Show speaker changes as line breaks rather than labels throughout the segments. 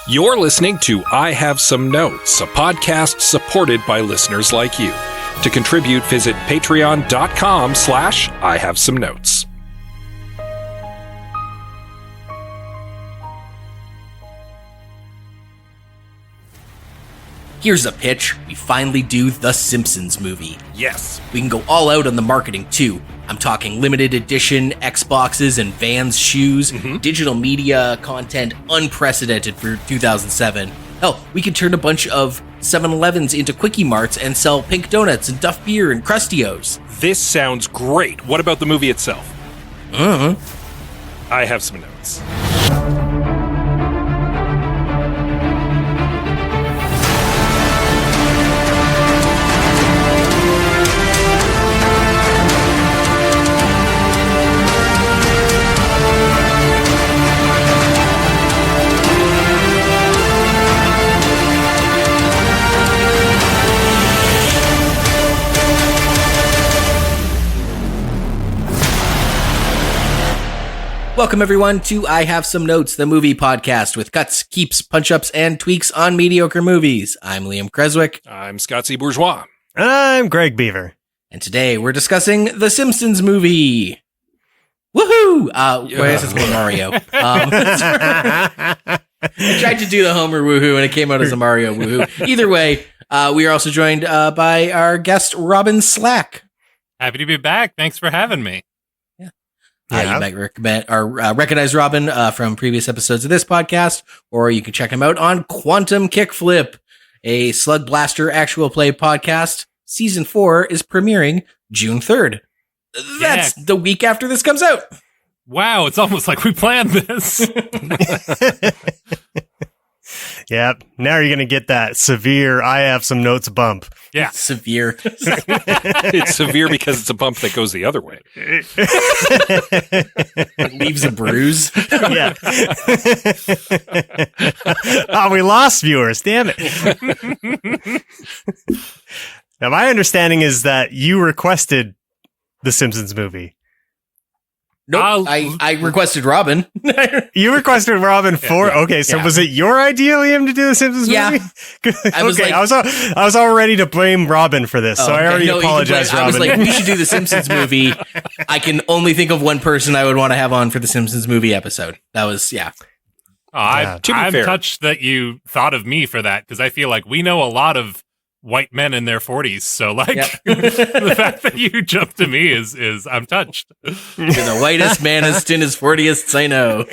You're listening to I Have Some Notes, a podcast supported by listeners like you. To contribute, visit patreon.com/I Have Some Notes.
Here's a pitch. We finally do the Simpsons movie.
Yes.
We can go all out on the marketing too. I'm talking limited edition Xboxes and Vans shoes, digital media content unprecedented for 2007. Hell, we could turn a bunch of 7-Elevens into Quickie Marts and sell pink donuts and Duff beer and Crustios.
This sounds great. What about the movie itself? I have some notes.
Welcome everyone to I Have Some Notes, the movie podcast with cuts, keeps, punch-ups, and tweaks on mediocre movies. I'm Liam Creswick.
I'm Scott C. Bourgeois.
I'm Greg Beaver.
And today we're discussing the Simpsons movie. Woohoo! Well, this is Mario. I tried to do the Homer woohoo and it came out as a Mario woohoo. Either way, we are also joined by our guest, Robyn Slack.
Happy to be back. Thanks for having me.
You might recognize Robyn from previous episodes of this podcast, or you can check him out on Quantum Kickflip, a Slug Blaster actual play podcast. Season 4 is premiering June 3rd. That's the week after this comes out.
Wow, it's almost like we planned this.
Yep. Now you're going to get that severe I Have Some Notes bump.
Yeah.
Severe.
It's severe because it's a bump that goes the other way.
It leaves a bruise.
Yeah. Oh, we lost viewers. Damn it. Now, my understanding is that you requested the Simpsons movie.
Nope, I requested Robyn.
You requested Robyn for okay. So was it your idea, Liam, to do the Simpsons movie?
I
was all ready to blame Robyn for this, so I already apologized, Robyn.
I was like, we should do the Simpsons movie. I can only think of one person I would want to have on for the Simpsons movie episode. That was
I'm touched that you thought of me for that because I feel like we know a lot of white men in their 40s, so the fact that you jumped to me is I'm touched.
You're the whitest manest in his 40th, I know.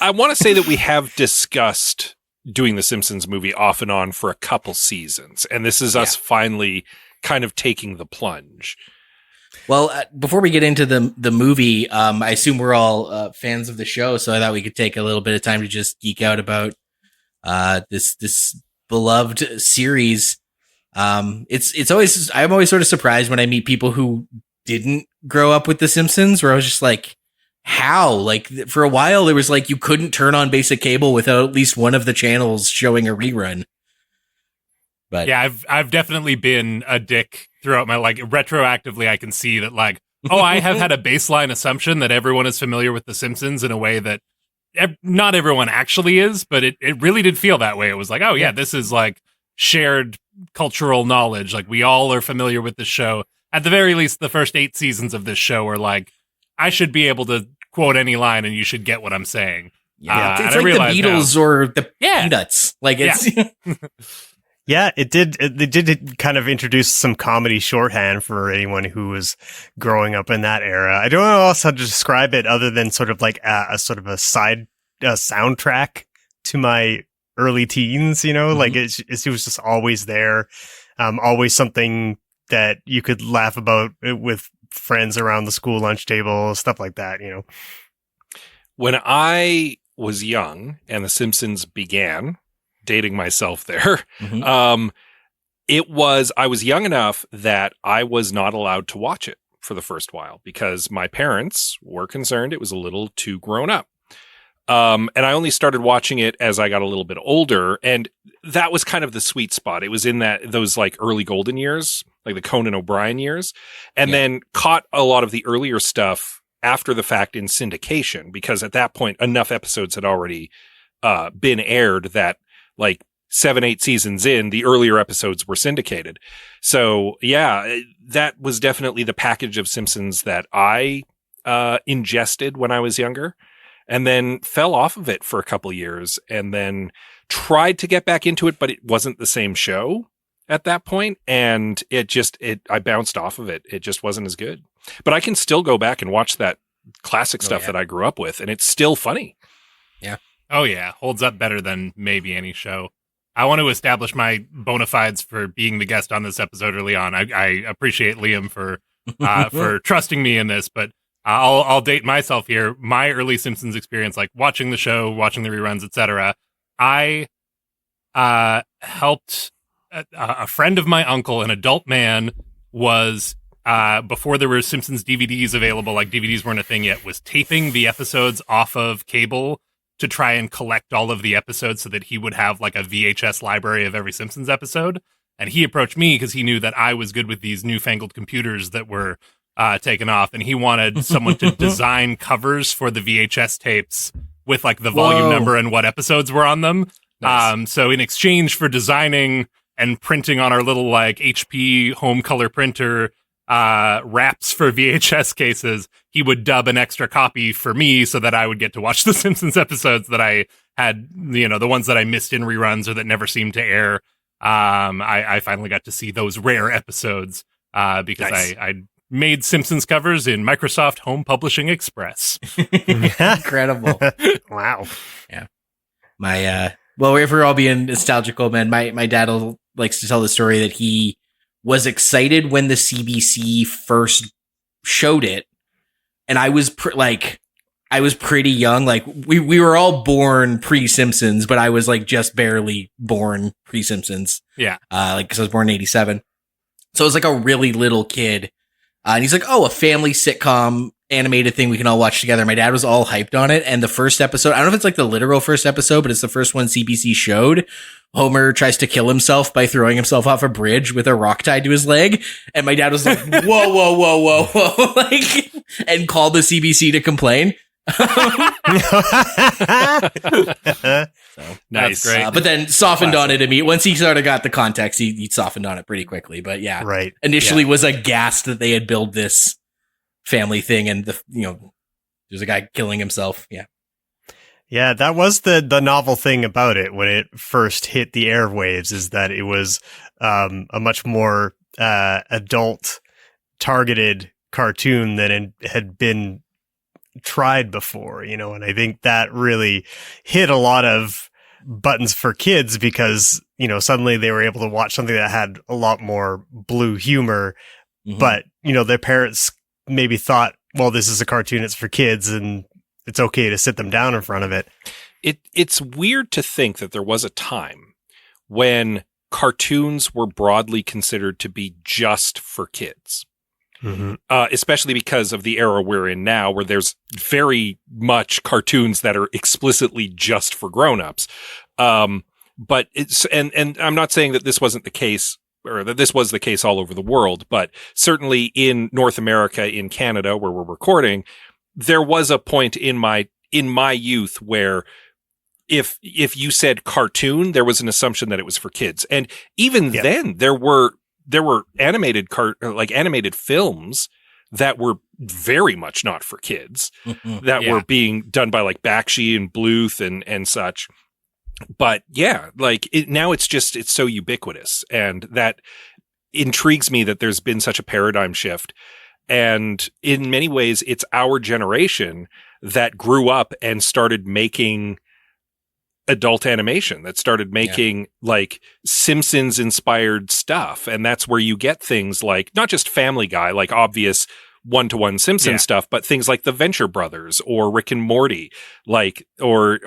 I want to say that we have discussed doing the Simpsons movie off and on for a couple seasons, and this is us finally kind of taking the plunge.
Well, before we get into the movie, I assume we're all fans of the show, so I thought we could take a little bit of time to just geek out about this beloved series. It's always, I'm always sort of surprised when I meet people who didn't grow up with The Simpsons, where I was just like, how? Like, for a while, there was like, you couldn't turn on basic cable without at least one of the channels showing a rerun. But
yeah, I've definitely been a dick throughout my, like, retroactively, I can see that, like, I have had a baseline assumption that everyone is familiar with The Simpsons in a way that not everyone actually is, but it really did feel that way. It was like, oh yeah, this is like shared cultural knowledge. Like, we all are familiar with the show. At the very least, the first 8 seasons of this show are like, I should be able to quote any line and you should get what I'm saying.
Yeah, it's like the Beatles or the Peanuts. Like, it's
yeah, it did. They did kind of introduce some comedy shorthand for anyone who was growing up in that era. I don't know else how to describe it other than sort of like a sort of a side soundtrack to my early teens, like it was just always there. Always something that you could laugh about with friends around the school lunch table, stuff like that,
When I was young and The Simpsons began, dating myself there, I was young enough that I was not allowed to watch it for the first while because my parents were concerned it was a little too grown up. And I only started watching it as I got a little bit older, and that was kind of the sweet spot. It was in those like early golden years, like the Conan O'Brien years, and then caught a lot of the earlier stuff after the fact in syndication, because at that point enough episodes had already been aired that like 7-8 seasons in, the earlier episodes were syndicated. So yeah, that was definitely the package of Simpsons that I ingested when I was younger, and then fell off of it for a couple years, and then tried to get back into it, but it wasn't the same show at that point, and I bounced off of it. It just wasn't as good. But I can still go back and watch that classic stuff that I grew up with, and it's still funny.
Yeah.
Oh yeah, holds up better than maybe any show. I want to establish my bona fides for being the guest on this episode early on. I appreciate Liam for trusting me in this, but I'll date myself here. My early Simpsons experience, like watching the show, watching the reruns, etc. I helped a friend of my uncle, an adult man, was before there were Simpsons DVDs available, like DVDs weren't a thing yet, was taping the episodes off of cable to try and collect all of the episodes so that he would have like a VHS library of every Simpsons episode. And he approached me because he knew that I was good with these newfangled computers that were taken off. And he wanted someone to design covers for the VHS tapes with like the volume number and what episodes were on them. Nice. So in exchange for designing and printing on our little like HP home color printer wraps for VHS cases, he would dub an extra copy for me so that I would get to watch the Simpsons episodes that I had, the ones that I missed in reruns or that never seemed to air. I finally got to see those rare episodes because nice. I made Simpsons covers in Microsoft Home Publishing Express.
Incredible.
Wow.
Yeah. Well, if we're all being nostalgical, man, my dad likes to tell the story that he was excited when the CBC first showed it. And I was I was pretty young. Like we were all born pre-Simpsons, but I was like just barely born pre-Simpsons.
Yeah.
Cause I was born in 87. So I was like a really little kid. And he's like, oh, a family sitcom animated thing we can all watch together. My dad was all hyped on it. And the first episode, I don't know if it's like the literal first episode, but it's the first one CBC showed. Homer tries to kill himself by throwing himself off a bridge with a rock tied to his leg. And my dad was like, whoa. Like, and called the CBC to complain.
So,
nice. Great.
But then softened on it immediately. Once he sort of got the context, he softened on it pretty quickly. But yeah,
right.
Initially was aghast that they had built this family thing, and there's a guy killing himself. Yeah.
Yeah, that was the novel thing about it when it first hit the airwaves, is that it was a much more adult targeted cartoon than it had been tried before, and I think that really hit a lot of buttons for kids because, suddenly they were able to watch something that had a lot more blue humor, but, their parents maybe thought, well, this is a cartoon, it's for kids, and it's okay to sit them down in front of it.
It's weird to think that there was a time when cartoons were broadly considered to be just for kids. Especially because of the era we're in now, where there's very much cartoons that are explicitly just for grown-ups. But it's, and I'm not saying that this wasn't the case, or that this was the case all over the world, but certainly in North America, in Canada, where we're recording, there was a point in my youth where if you said cartoon, there was an assumption that it was for kids. And even then there were animated films that were very much not for kids, that were being done by like Bakshi and Bluth and such. But yeah, like now it's so ubiquitous, and that intrigues me that there's been such a paradigm shift. And in many ways, it's our generation that grew up and started making adult animation, that started making like Simpsons inspired stuff. And that's where you get things like not just Family Guy, like obvious one-to-one Simpson stuff, but things like the Venture Brothers or Rick and Morty, like, or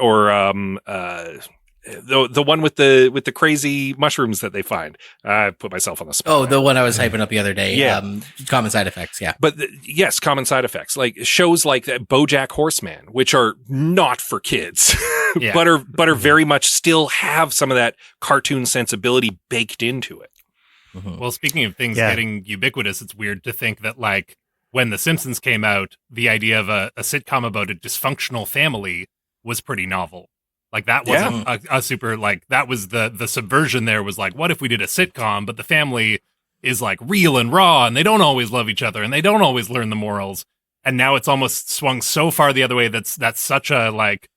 the one with the crazy mushrooms that they find. I put myself on the spot.
Oh, the one I was hyping up the other day. Yeah. Common Side Effects. Yeah.
But yes, Common Side Effects, like shows like that, BoJack Horseman, which are not for kids, but are very much still have some of that cartoon sensibility baked into it.
Well, speaking of things getting ubiquitous, it's weird to think that like when The Simpsons came out, the idea of a sitcom about a dysfunctional family was pretty novel. Like that wasn't a super, like, that was the subversion there was like, what if we did a sitcom, but the family is like real and raw and they don't always love each other and they don't always learn the morals. And now it's almost swung so far the other way. That's such a, like,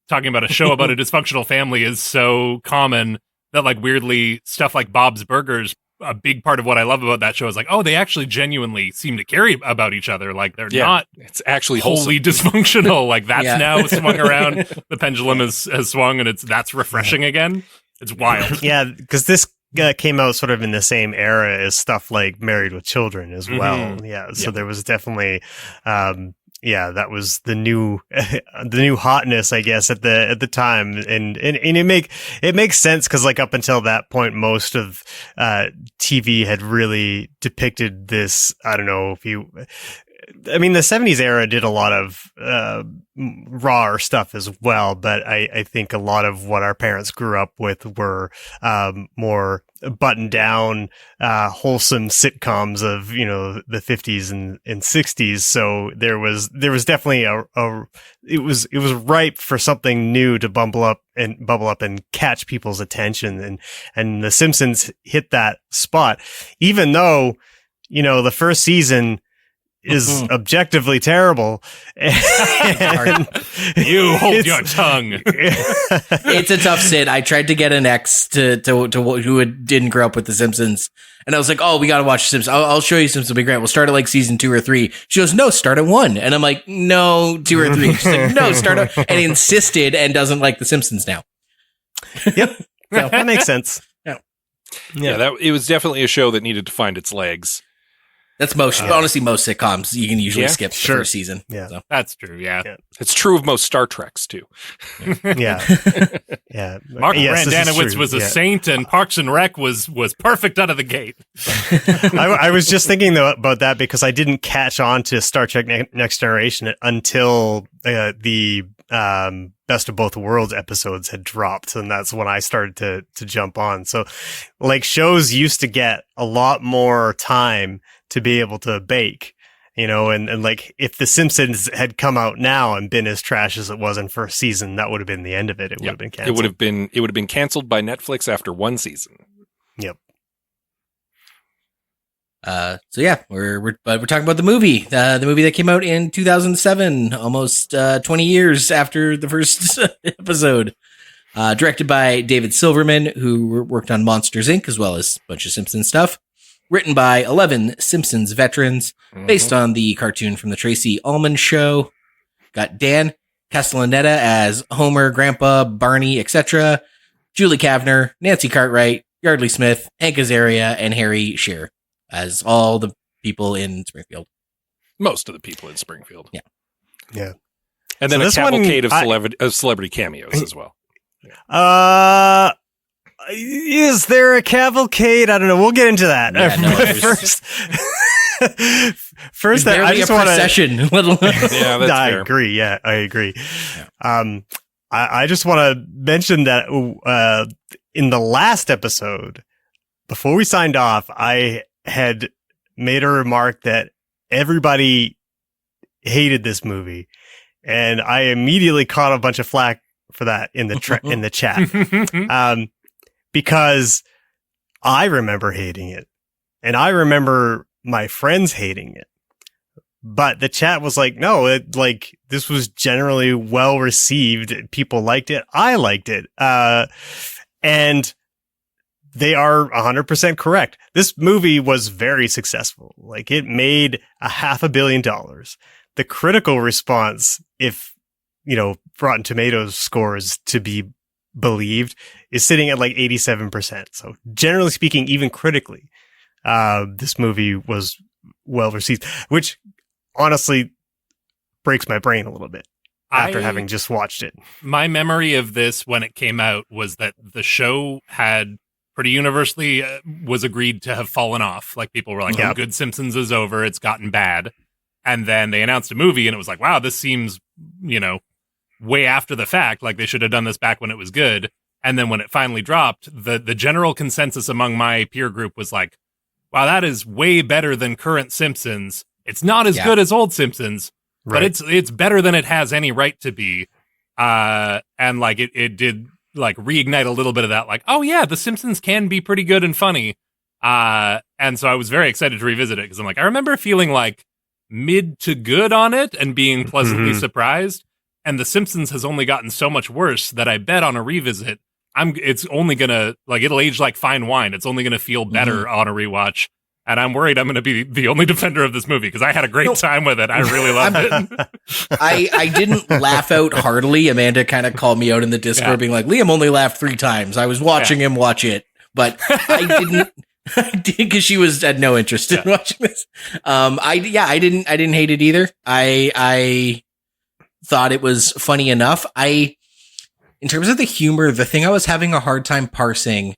talking about a show about a dysfunctional family is so common that, like, weirdly stuff like Bob's Burgers, a big part of what I love about that show is like, oh, they actually genuinely seem to care about each other. Like they're not
it's actually
wholly dysfunctional. Like that's now swung around. The pendulum has swung and that's refreshing again. It's wild.
Yeah, because this came out sort of in the same era as stuff like Married with Children as well. Yeah, so there was definitely that was the new hotness, I guess, at the time, and it makes sense because, like, up until that point, most of TV had really depicted this. I don't know if you. I mean, the 70s era did a lot of rawer stuff as well, but I think a lot of what our parents grew up with were more buttoned down, wholesome sitcoms of, you know, the 50s and 60s. So there was definitely it was ripe for something new to bubble up and catch people's attention. And the Simpsons hit that spot, even though, you know, the first season is objectively terrible.
You hold your tongue.
It's a tough sit. I tried to get an ex to who didn't grow up with The Simpsons, and I was like, "Oh, we got to watch Simpsons. I'll show you Simpsons. It'll be great. We'll start at like season 2 or 3." She goes, "No, start at 1." And I'm like, "No, 2 or 3." She's like, "No, start at," and insisted, and doesn't like The Simpsons now.
Yep, so that makes sense.
Yeah, it was definitely a show that needed to find its legs.
That's honestly most sitcoms you can usually skip the first season.
Yeah,
so.
That's true. Yeah,
it's true of most Star Treks too.
Yeah.
Mark Brandanowitz was a saint, and Parks and Rec was perfect out of the gate.
I was just thinking though about that because I didn't catch on to Star Trek Next Generation until the Best of Both Worlds episodes had dropped, and that's when I started to jump on. So, like, shows used to get a lot more time to be able to bake, you know, and like if The Simpsons had come out now and been as trash as it was in first season, that would have been the end of it. It would have been canceled.
It would have been canceled by Netflix after 1 season.
Yep.
So yeah, we're talking about the movie that came out in 2007, almost 20 years after the first episode. Directed by David Silverman, who worked on Monsters Inc. as well as a bunch of Simpsons stuff. Written by 11 Simpsons veterans, based on the cartoon from the Tracy Ullman Show. Got Dan Castellaneta as Homer, Grandpa, Barney, etc. Julie Kavner, Nancy Cartwright, Yardley Smith, Hank Azaria, and Harry Shearer as all the people in Springfield.
Most of the people in Springfield.
Yeah.
And then a cavalcade of celebrity cameos as well.
Is there a cavalcade? I don't know. We'll get into that.
Yeah, no,
first, I just want to.
Yeah, that's
I
fair.
agree. Yeah, I agree. Yeah. I just want to mention that in the last episode, before we signed off, I had made a remark that everybody hated this movie, and I immediately caught a bunch of flack for that in the chat. Because I remember hating it, and I remember my friends hating it, but the chat was like, no, this was generally well received. People liked it. I liked it. And they are 100% correct. This movie was very successful. Like, it made $500 million. The critical response, if, you know, Rotten Tomatoes scores to be believed, is sitting at like 87%. So generally speaking, even critically, this movie was well received, which honestly breaks my brain a little bit after having just watched it.
My memory of this when it came out was that the show had pretty universally was agreed to have fallen off. Like, people were like, oh, good, Simpsons is over. It's gotten bad. And then they announced a movie and it was like, wow, this seems, you know, way after the fact. Like, they should have done this back when it was good. And then when it finally dropped, the general consensus among my peer group was like, wow, that is way better than current Simpsons. It's not as good as old Simpsons, but it's better than it has any right to be. And like it did like reignite a little bit of that, like, oh yeah, The Simpsons can be pretty good and funny. And so I was very excited to revisit it because I'm like, I remember feeling like mid to good on it and being pleasantly surprised. And The Simpsons has only gotten so much worse that I bet on a revisit, it's only gonna, like, it'll age like fine wine. It's only gonna feel better on a rewatch. And I'm worried I'm going to be the only defender of this movie because I had a great time with it. I really loved it.
I didn't laugh out heartily. Amanda kind of called me out in the Discord being like, Liam only laughed 3 times. I was watching him watch it, but I didn't. I did because she had no interest in watching this. I didn't hate it either. I thought it was funny enough. In terms of the humor, the thing I was having a hard time parsing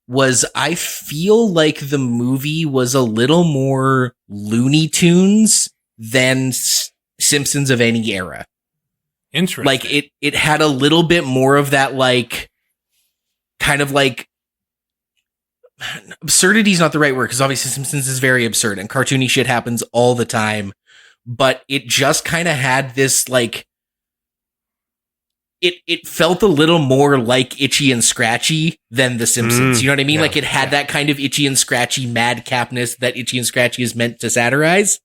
was I feel like the movie was a little more Looney Tunes than Simpsons of any era.
Interesting.
Like it had a little bit more of that, like, kind of like, absurdity is not the right word because obviously Simpsons is very absurd and cartoony shit happens all the time, but it just kind of had this, like, it felt a little more like Itchy and Scratchy than The Simpsons. You know what I mean? Like, it had that kind of Itchy and Scratchy madcapness that Itchy and Scratchy is meant to satirize.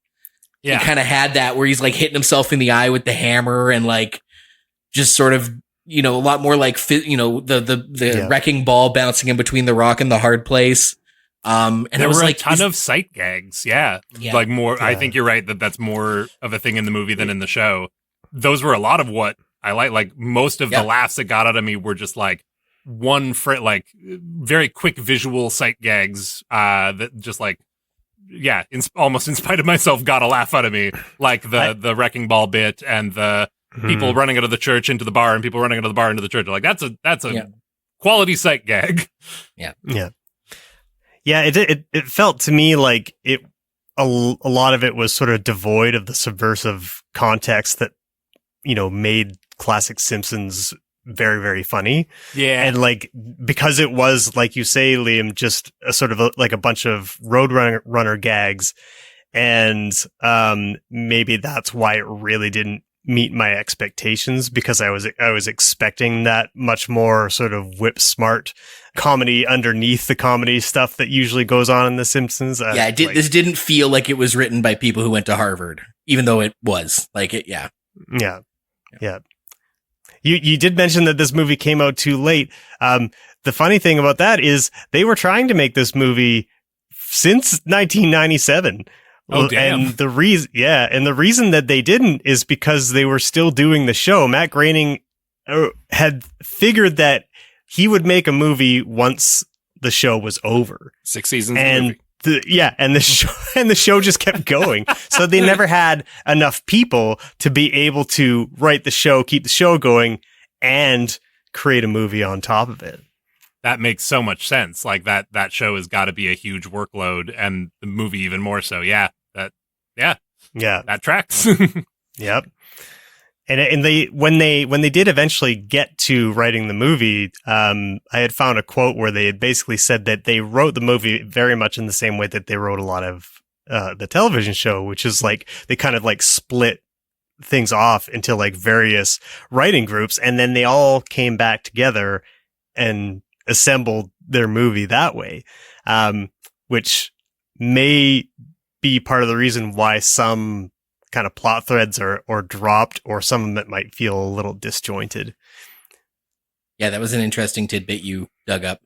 Yeah. It kind of had that where he's, like, hitting himself in the eye with the hammer and, like, just sort of, you know, a lot more like, you know, the wrecking ball bouncing in between the rock and the hard place. And
there
was
were
like
a ton of sight gags. Yeah. Like more, I think you're right that's more of a thing in the movie than in the show. Those were a lot of what I like most of the laughs that got out of me were just like like very quick visual sight gags, that just like, almost in spite of myself got a laugh out of me. Like the wrecking ball bit and the people running out of the church into the bar and people running out of the bar into the church. Like that's a quality sight gag.
Yeah. It felt to me like a lot of it was sort of devoid of the subversive context that, you know, made classic Simpsons very, very funny. Yeah. And like, because it was, like you say, Liam, just a sort of like a bunch of Roadrunner gags. And maybe that's why it really didn't meet my expectations, because I was expecting that much more sort of whip smart comedy underneath the comedy stuff that usually goes on in The Simpsons.
This didn't feel like it was written by people who went to Harvard, even though it was like it. Yeah. You did mention that this movie came out too late. The funny thing about that is they were trying to make this movie since 1997.
Oh, damn.
And the reason that they didn't is because they were still doing the show. Matt Groening had figured that he would make a movie once the show was over.
6 seasons.
And the show just kept going. So they never had enough people to be able to write the show, keep the show going, and create a movie on top of it.
That makes so much sense. Like that show has got to be a huge workload, and the movie even more so. That tracks.
Yep. And when they did eventually get to writing the movie, I had found a quote where they had basically said that they wrote the movie very much in the same way that they wrote a lot of the television show, which is like they kind of like split things off into like various writing groups, and then they all came back together and assembled their movie that way, which may be part of the reason why some kind of plot threads are dropped, or some of them might feel a little disjointed.
Yeah, that was an interesting tidbit you dug up.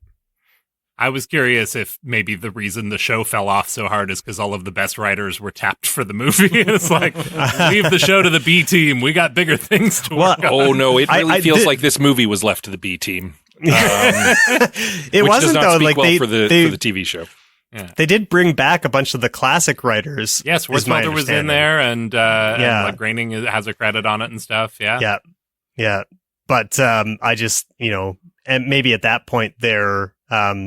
I was curious if maybe the reason the show fell off so hard is because all of the best writers were tapped for the movie. It's like, leave the show to the B team. We got bigger things to work on.
Oh, no, it really feels like this movie was left to the B team.
It wasn't, though. Like
for the TV show.
Yeah. They did bring back a bunch of the classic writers.
Yes, Wertzfelder was in there, and like Groening has a credit on it and stuff. Yeah.
But I just, and maybe at that point there,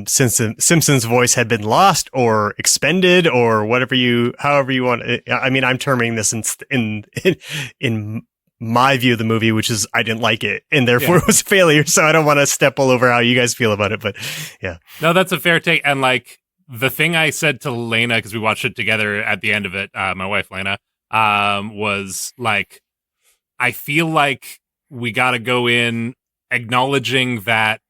since Simpson's voice had been lost or expended or however you want. I mean, I'm terming this in my view of the movie, which is I didn't like it, and therefore it was a failure. So I don't want to step all over how you guys feel about it, but yeah.
No, that's a fair take, and like. The thing I said to Lena, because we watched it together at the end of it, my wife Lena, was like, I feel like we got to go in acknowledging that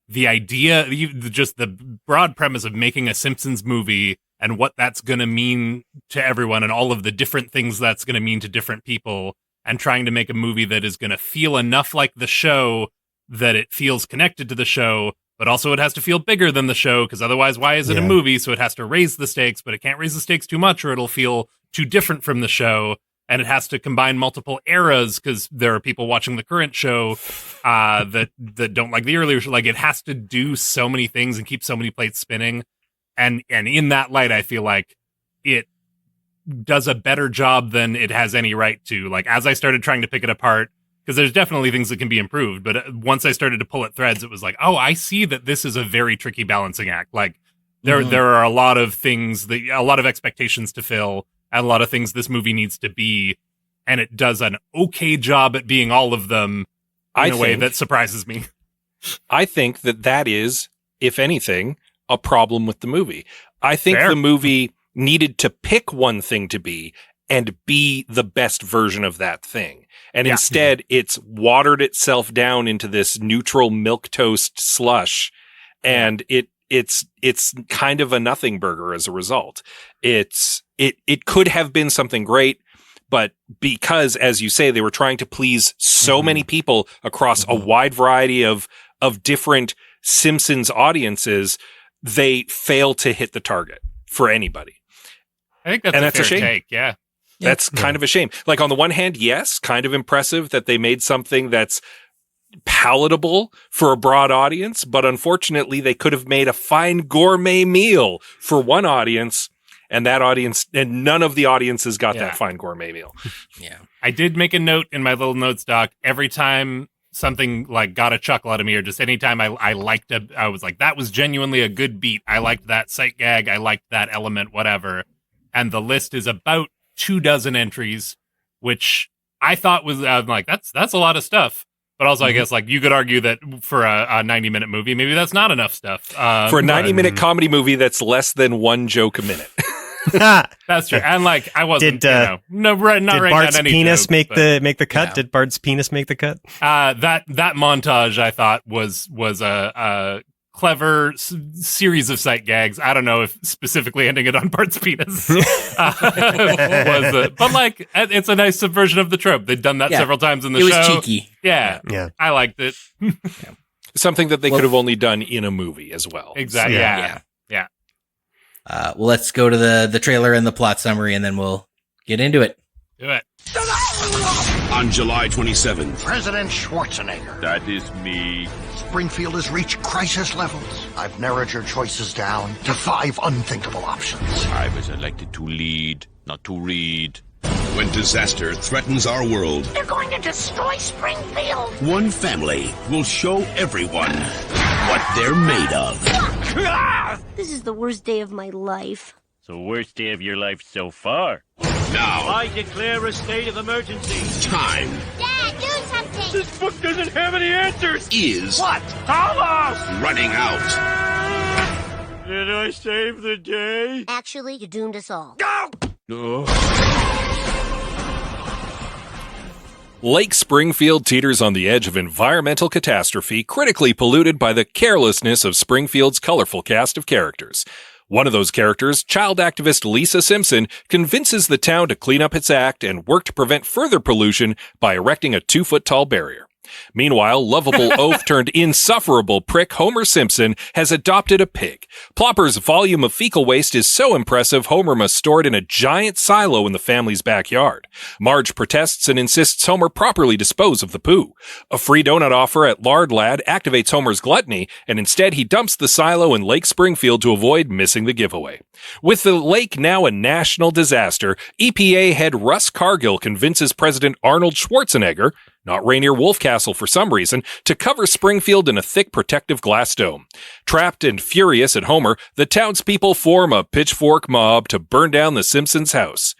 the idea, just the broad premise of making a Simpsons movie and what that's going to mean to everyone and all of the different things that's going to mean to different people, and trying to make a movie that is going to feel enough like the show that it feels connected to the show, but also it has to feel bigger than the show, because otherwise why is it a movie? So it has to raise the stakes, but it can't raise the stakes too much or it'll feel too different from the show. And it has to combine multiple eras, because there are people watching the current show that don't like the earlier show. Like, it has to do so many things and keep so many plates spinning. And in that light, I feel like it does a better job than it has any right to. Like, as I started trying to pick it apart, because there's definitely things that can be improved, but once I started to pull at threads, it was like, oh, I see that this is a very tricky balancing act. Like, there are a lot of things, a lot of expectations to fill, and a lot of things this movie needs to be, and it does an okay job at being all of them in a way that surprises me.
I think that is, if anything, a problem with the movie. I think the movie needed to pick one thing to be and be the best version of that thing. And instead, it's watered itself down into this neutral milquetoast slush, and it's kind of a nothing burger as a result. It could have been something great, but because, as you say, they were trying to please so many people across a wide variety of different Simpsons audiences, they fail to hit the target for anybody.
I think that's a fair take. Yeah.
That's kind of a shame. Like, on the one hand, yes, kind of impressive that they made something that's palatable for a broad audience, but unfortunately they could have made a fine gourmet meal for one audience, and that audience, and none of the audiences got that fine gourmet meal.
Yeah.
I did make a note in my little notes doc every time something like got a chuckle out of me, or just anytime I liked I was like, that was genuinely a good beat. I liked that sight gag. I liked that element, whatever. And the list is about 24 entries, which I thought was, I'm like, that's a lot of stuff. But also, I guess, like, you could argue that for a 90-minute movie, maybe that's not enough stuff.
For a 90-minute comedy movie, that's less than one joke a minute.
That's true. And, like, I wasn't,
did Bart's penis
joke,
make the cut? Yeah. Did Bart's penis make the cut?
That montage, I thought, was a clever series of sight gags. I don't know if specifically ending it on Bart's penis but, like, it's a nice subversion of the trope. They've done that several times in the show.
It was cheeky.
Yeah. I liked it.
Something that they could have only done in a movie as well.
Exactly. Yeah.
Well, let's go to the trailer and the plot summary, and then we'll get into it.
Do it.
On July 27th,
President Schwarzenegger.
That is me.
Springfield has reached crisis levels. I've narrowed your choices down to 5 unthinkable options.
I was elected to lead, not to read. When disaster threatens our world,
they're going to destroy Springfield.
One family will show everyone what they're made of.
This is the worst day of my life.
It's the worst day of your life so far.
Now,
I declare a state of emergency.
Time.
Dad, do something.
This book doesn't have any answers.
Is
what? Tell us!
Running out.
Did I save the day?
Actually, you doomed us all.
Go!
Lake Springfield teeters on the edge of environmental catastrophe, critically polluted by the carelessness of Springfield's colorful cast of characters. One of those characters, child activist Lisa Simpson, convinces the town to clean up its act and work to prevent further pollution by erecting a 2-foot-tall barrier. Meanwhile, lovable oaf-turned-insufferable prick Homer Simpson has adopted a pig. Plopper's volume of fecal waste is so impressive, Homer must store it in a giant silo in the family's backyard. Marge protests and insists Homer properly dispose of the poo. A free donut offer at Lard Lad activates Homer's gluttony, and instead he dumps the silo in Lake Springfield to avoid missing the giveaway. With the lake now a national disaster, EPA head Russ Cargill convinces President Arnold Schwarzenegger, not Rainier Wolfcastle for some reason, to cover Springfield in a thick protective glass dome. Trapped and furious at Homer, the townspeople form a pitchfork mob to burn down the Simpsons' house.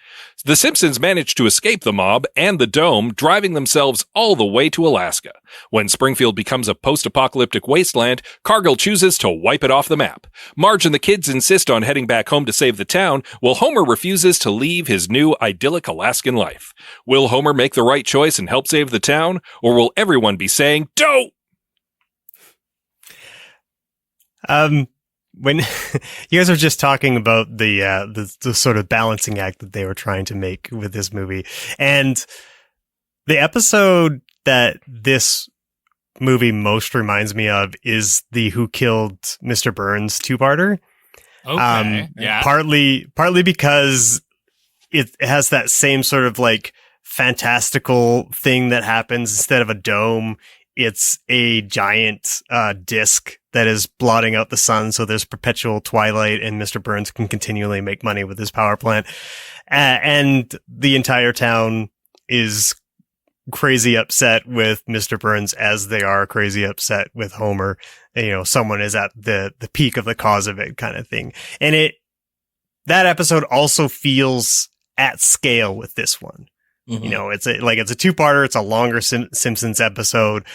The Simpsons manage to escape the mob and the dome, driving themselves all the way to Alaska. When Springfield becomes a post-apocalyptic wasteland, Cargill chooses to wipe it off the map. Marge and the kids insist on heading back home to save the town, while Homer refuses to leave his new idyllic Alaskan life. Will Homer make the right choice and help save the town, or will everyone be saying, "Don't"?
When you guys were just talking about the sort of balancing act that they were trying to make with this movie, and the episode that this movie most reminds me of is the Who Killed Mr. Burns two-parter.
Okay, yeah.
Partly because it has that same sort of like fantastical thing that happens. Instead of a dome, it's a giant disc that is blotting out the sun, so there's perpetual twilight, and Mr. Burns can continually make money with his power plant. And the entire town is crazy upset with Mr. Burns, as they are crazy upset with Homer. You know, someone is at the peak of the cause of it, kind of thing. And that episode also feels at scale with this one. Mm-hmm. You know, it's a two-parter. It's a longer Simpsons episode.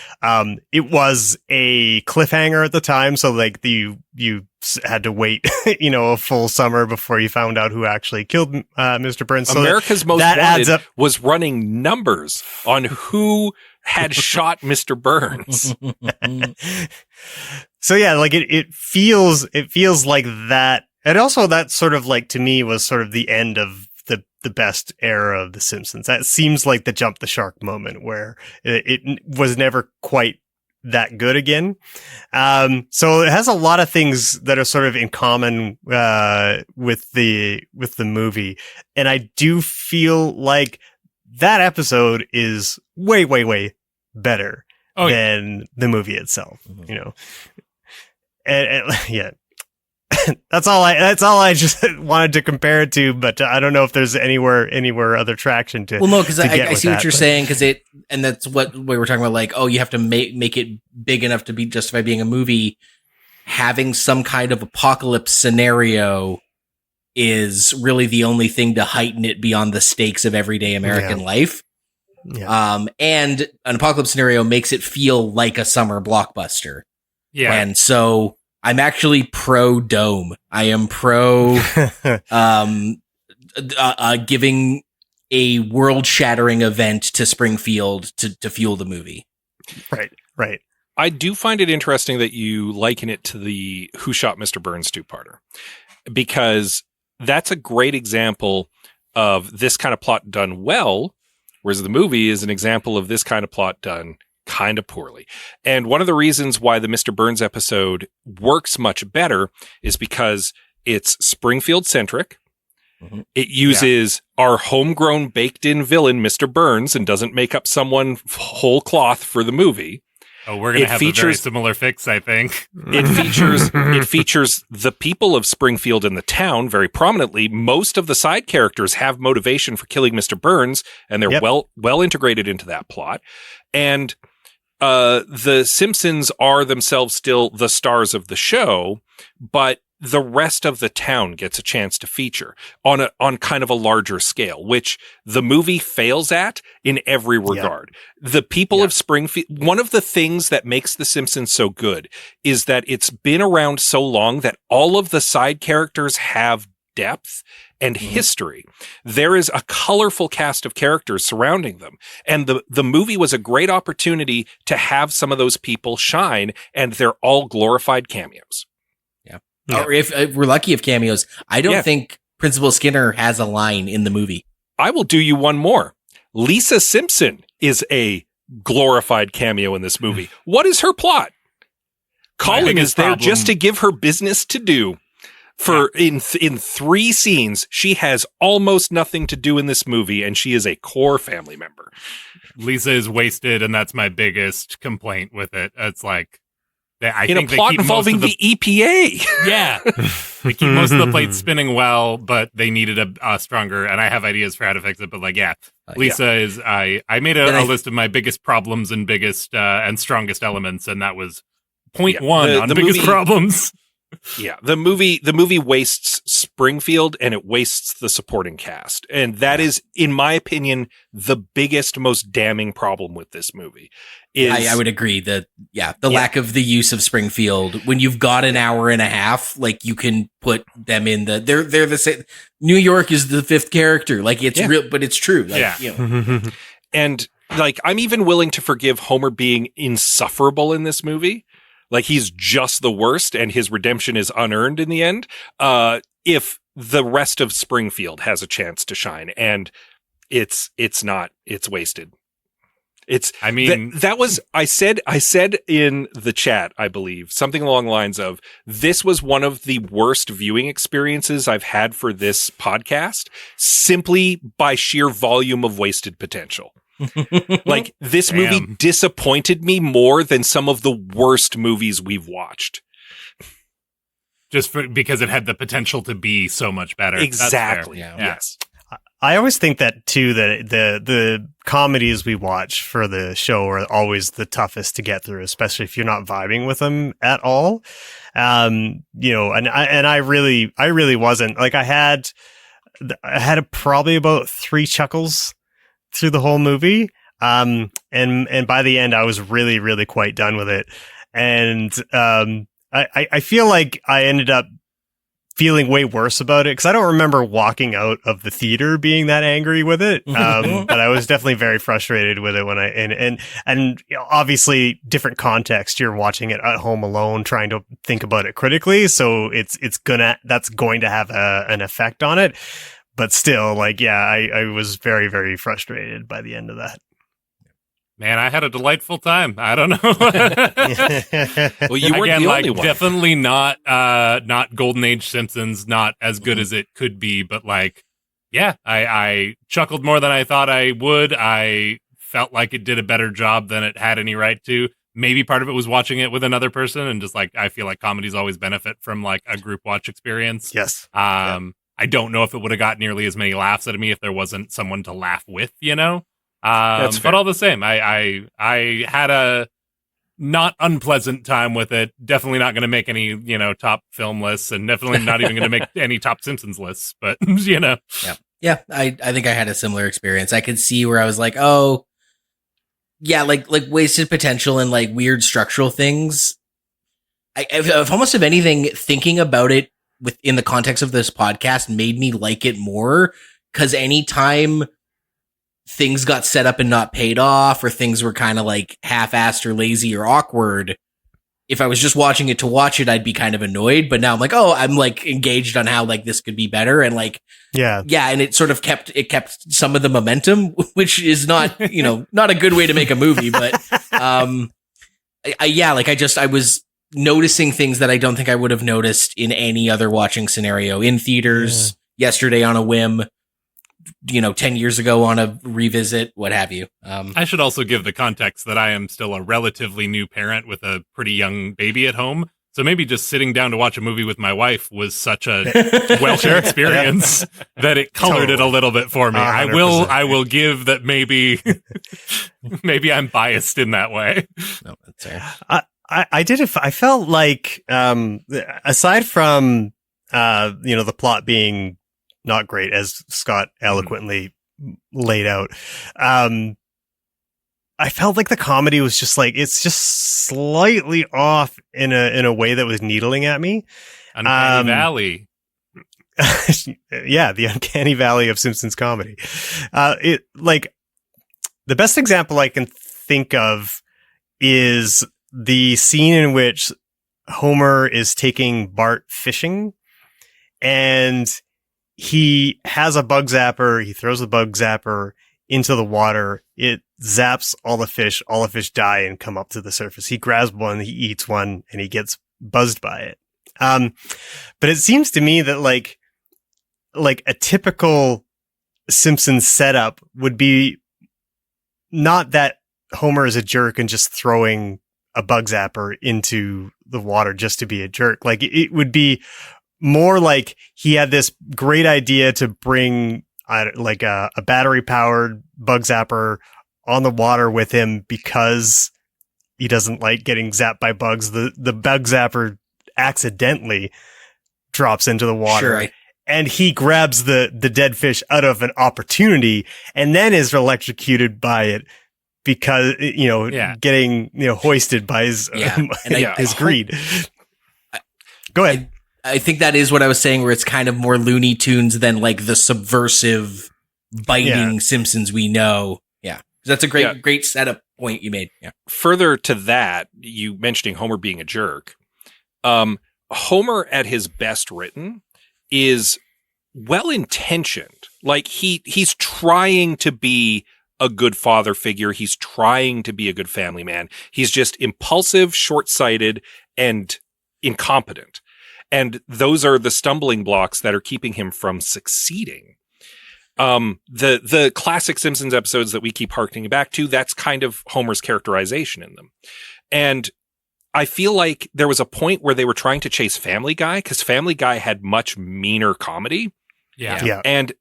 It was a cliffhanger at the time, so like you had to wait, you know, a full summer before you found out who actually killed Mr. Burns. So
America's Most Wanted was running numbers on who had shot Mr. Burns.
So yeah, like it feels like that, and also that sort of like, to me, was sort of the end of the best era of The Simpsons. That seems like the jump the shark moment where it was never quite that good again. So it has a lot of things that are sort of in common with the movie. And I do feel like that episode is way, way, way better than the movie itself, you know? And yeah. That's all I just wanted to compare it to, but I don't know if there's anywhere other traction to.
Well, no, because I see what you're saying, and that's what we were talking about. Like, oh, you have to make it big enough to be justify being a movie. Having some kind of apocalypse scenario is really the only thing to heighten it beyond the stakes of everyday American life. Yeah. And an apocalypse scenario makes it feel like a summer blockbuster.
Yeah,
and so I'm actually pro dome. I am pro giving a world-shattering event to Springfield to fuel the movie.
Right.
I do find it interesting that you liken it to the Who Shot Mr. Burns two-parter, because that's a great example of this kind of plot done well, whereas the movie is an example of this kind of plot done kind of poorly. And one of the reasons why the Mr. Burns episode works much better is because it's Springfield centric. Mm-hmm. It uses our homegrown baked in villain, Mr. Burns, and doesn't make up someone whole cloth for the movie.
Oh, we're going to have a very similar fix, I think.
It features the people of Springfield and the town very prominently. Most of the side characters have motivation for killing Mr. Burns, and they're well integrated into that plot. And the Simpsons are themselves still the stars of the show, but the rest of the town gets a chance to feature on kind of a larger scale, which the movie fails at in every regard. The people of Springfield, one of the things that makes The Simpsons so good is that it's been around so long that all of the side characters have depth and history. There is a colorful cast of characters surrounding them. And the movie was a great opportunity to have some of those people shine, and they're all glorified cameos.
Yeah. Or if we're lucky of cameos, I don't think Principal Skinner has a line in the movie.
I will do you one more. Lisa Simpson is a glorified cameo in this movie. What is her plot? Colin is there just to give her business to do. In 3 scenes, she has almost nothing to do in this movie, and she is a core family member.
Lisa is wasted, and that's my biggest complaint with it. It's like, I
in
think
a plot involving the EPA.
Yeah. They keep most of the plates spinning well, but they needed a stronger, and I have ideas for how to fix it, but Lisa is, I made a list of my biggest problems and biggest and strongest elements, and that was point one on the biggest problems.
Yeah, the movie wastes Springfield and it wastes the supporting cast. And that is, in my opinion, the biggest, most damning problem with this movie.
I would agree that, lack of the use of Springfield, when you've got an hour and a half, like you can put them in they're the same. New York is the fifth character. Like it's real, but it's true. Like, you know.
And like, I'm even willing to forgive Homer being insufferable in this movie. Like he's just the worst and his redemption is unearned in the end. If the rest of Springfield has a chance to shine, and it's wasted. That was, I said in the chat, I believe, something along the lines of, this was one of the worst viewing experiences I've had for this podcast, simply by sheer volume of wasted potential. Like, this movie disappointed me more than some of the worst movies we've watched.
Just because it had the potential to be so much better.
Exactly.
Yes.
I always think that too, that the comedies we watch for the show are always the toughest to get through, especially if you're not vibing with them at all. You know, and I really wasn't. Like, I had probably about 3 chuckles through the whole movie. And by the end I was really, really quite done with it. And I feel like I ended up feeling way worse about it, because I don't remember walking out of the theater being that angry with it. But I was definitely very frustrated with it when and you know, obviously different context. You're watching it at home alone, trying to think about it critically. So that's going to have an effect on it. But still, like, I was very, very frustrated by the end of that.
Man, I had a delightful time. I don't know.
Well, you weren't the only one.
Definitely not Golden Age Simpsons, not as good as it could be, but like, I chuckled more than I thought I would. I felt like it did a better job than it had any right to. Maybe part of it was watching it with another person, and just like, I feel like comedies always benefit from like a group watch experience.
Yes.
I don't know if it would have got nearly as many laughs out of me if there wasn't someone to laugh with, you know? But all the same, I had a not unpleasant time with it. Definitely not going to make any, you know, top film lists, and definitely not even going to make any top Simpsons lists, but you know.
Yeah. I think I had a similar experience. I could see where I was like, oh yeah, like wasted potential and like weird structural things. I've almost, if anything, thinking about it within the context of this podcast made me like it more, because anytime things got set up and not paid off, or things were kind of like half-assed or lazy or awkward, if I was just watching it to watch it, I'd be kind of annoyed. But now I'm like, oh, I'm like engaged on how like this could be better, and like, and it sort of kept some of the momentum, which is not, you know, not a good way to make a movie, but I was noticing things that I don't think I would have noticed in any other watching scenario, in theaters, yesterday on a whim, you know, 10 years ago on a revisit, what have you.
I should also give the context that I am still a relatively new parent with a pretty young baby at home. So maybe just sitting down to watch a movie with my wife was such a welcome experience that it colored it a little bit for me. 100%. I will give that maybe I'm biased in that way.
No, that's fair.
I felt like, aside from, you know, the plot being not great, as Scott eloquently laid out, I felt like the comedy was just like, it's just slightly off in a way that was needling at me.
Uncanny Valley.
Yeah, the uncanny valley of Simpsons comedy. It, like, the best example I can think of is the scene in which Homer is taking Bart fishing, and he has a bug zapper. He throws the bug zapper into the water. It zaps all the fish. All the fish die and come up to the surface. He grabs one, he eats one, and he gets buzzed by it. But it seems to me that like a typical Simpsons setup would be not that Homer is a jerk and just throwing a bug zapper into the water just to be a jerk. Like, it would be more like he had this great idea to bring like a battery powered bug zapper on the water with him because he doesn't like getting zapped by bugs. The bug zapper accidentally drops into the water.
Sure.
And he grabs the dead fish out of an opportunity and then is electrocuted by it because, getting, hoisted by his, his greed. Go ahead.
I think that is what I was saying, where it's kind of more Looney Tunes than like the subversive biting Simpsons we know. Yeah. That's a great setup point you made. Yeah.
Further to that, you mentioning Homer being a jerk. Homer at his best written is well-intentioned. Like he's trying to be a good father figure. He's trying to be a good family man. He's just impulsive, short-sighted, and incompetent. And those are the stumbling blocks that are keeping him from succeeding. The classic Simpsons episodes that we keep harkening back to, that's kind of Homer's characterization in them. And I feel like there was a point where they were trying to chase Family Guy because Family Guy had much meaner comedy.
Yeah.
And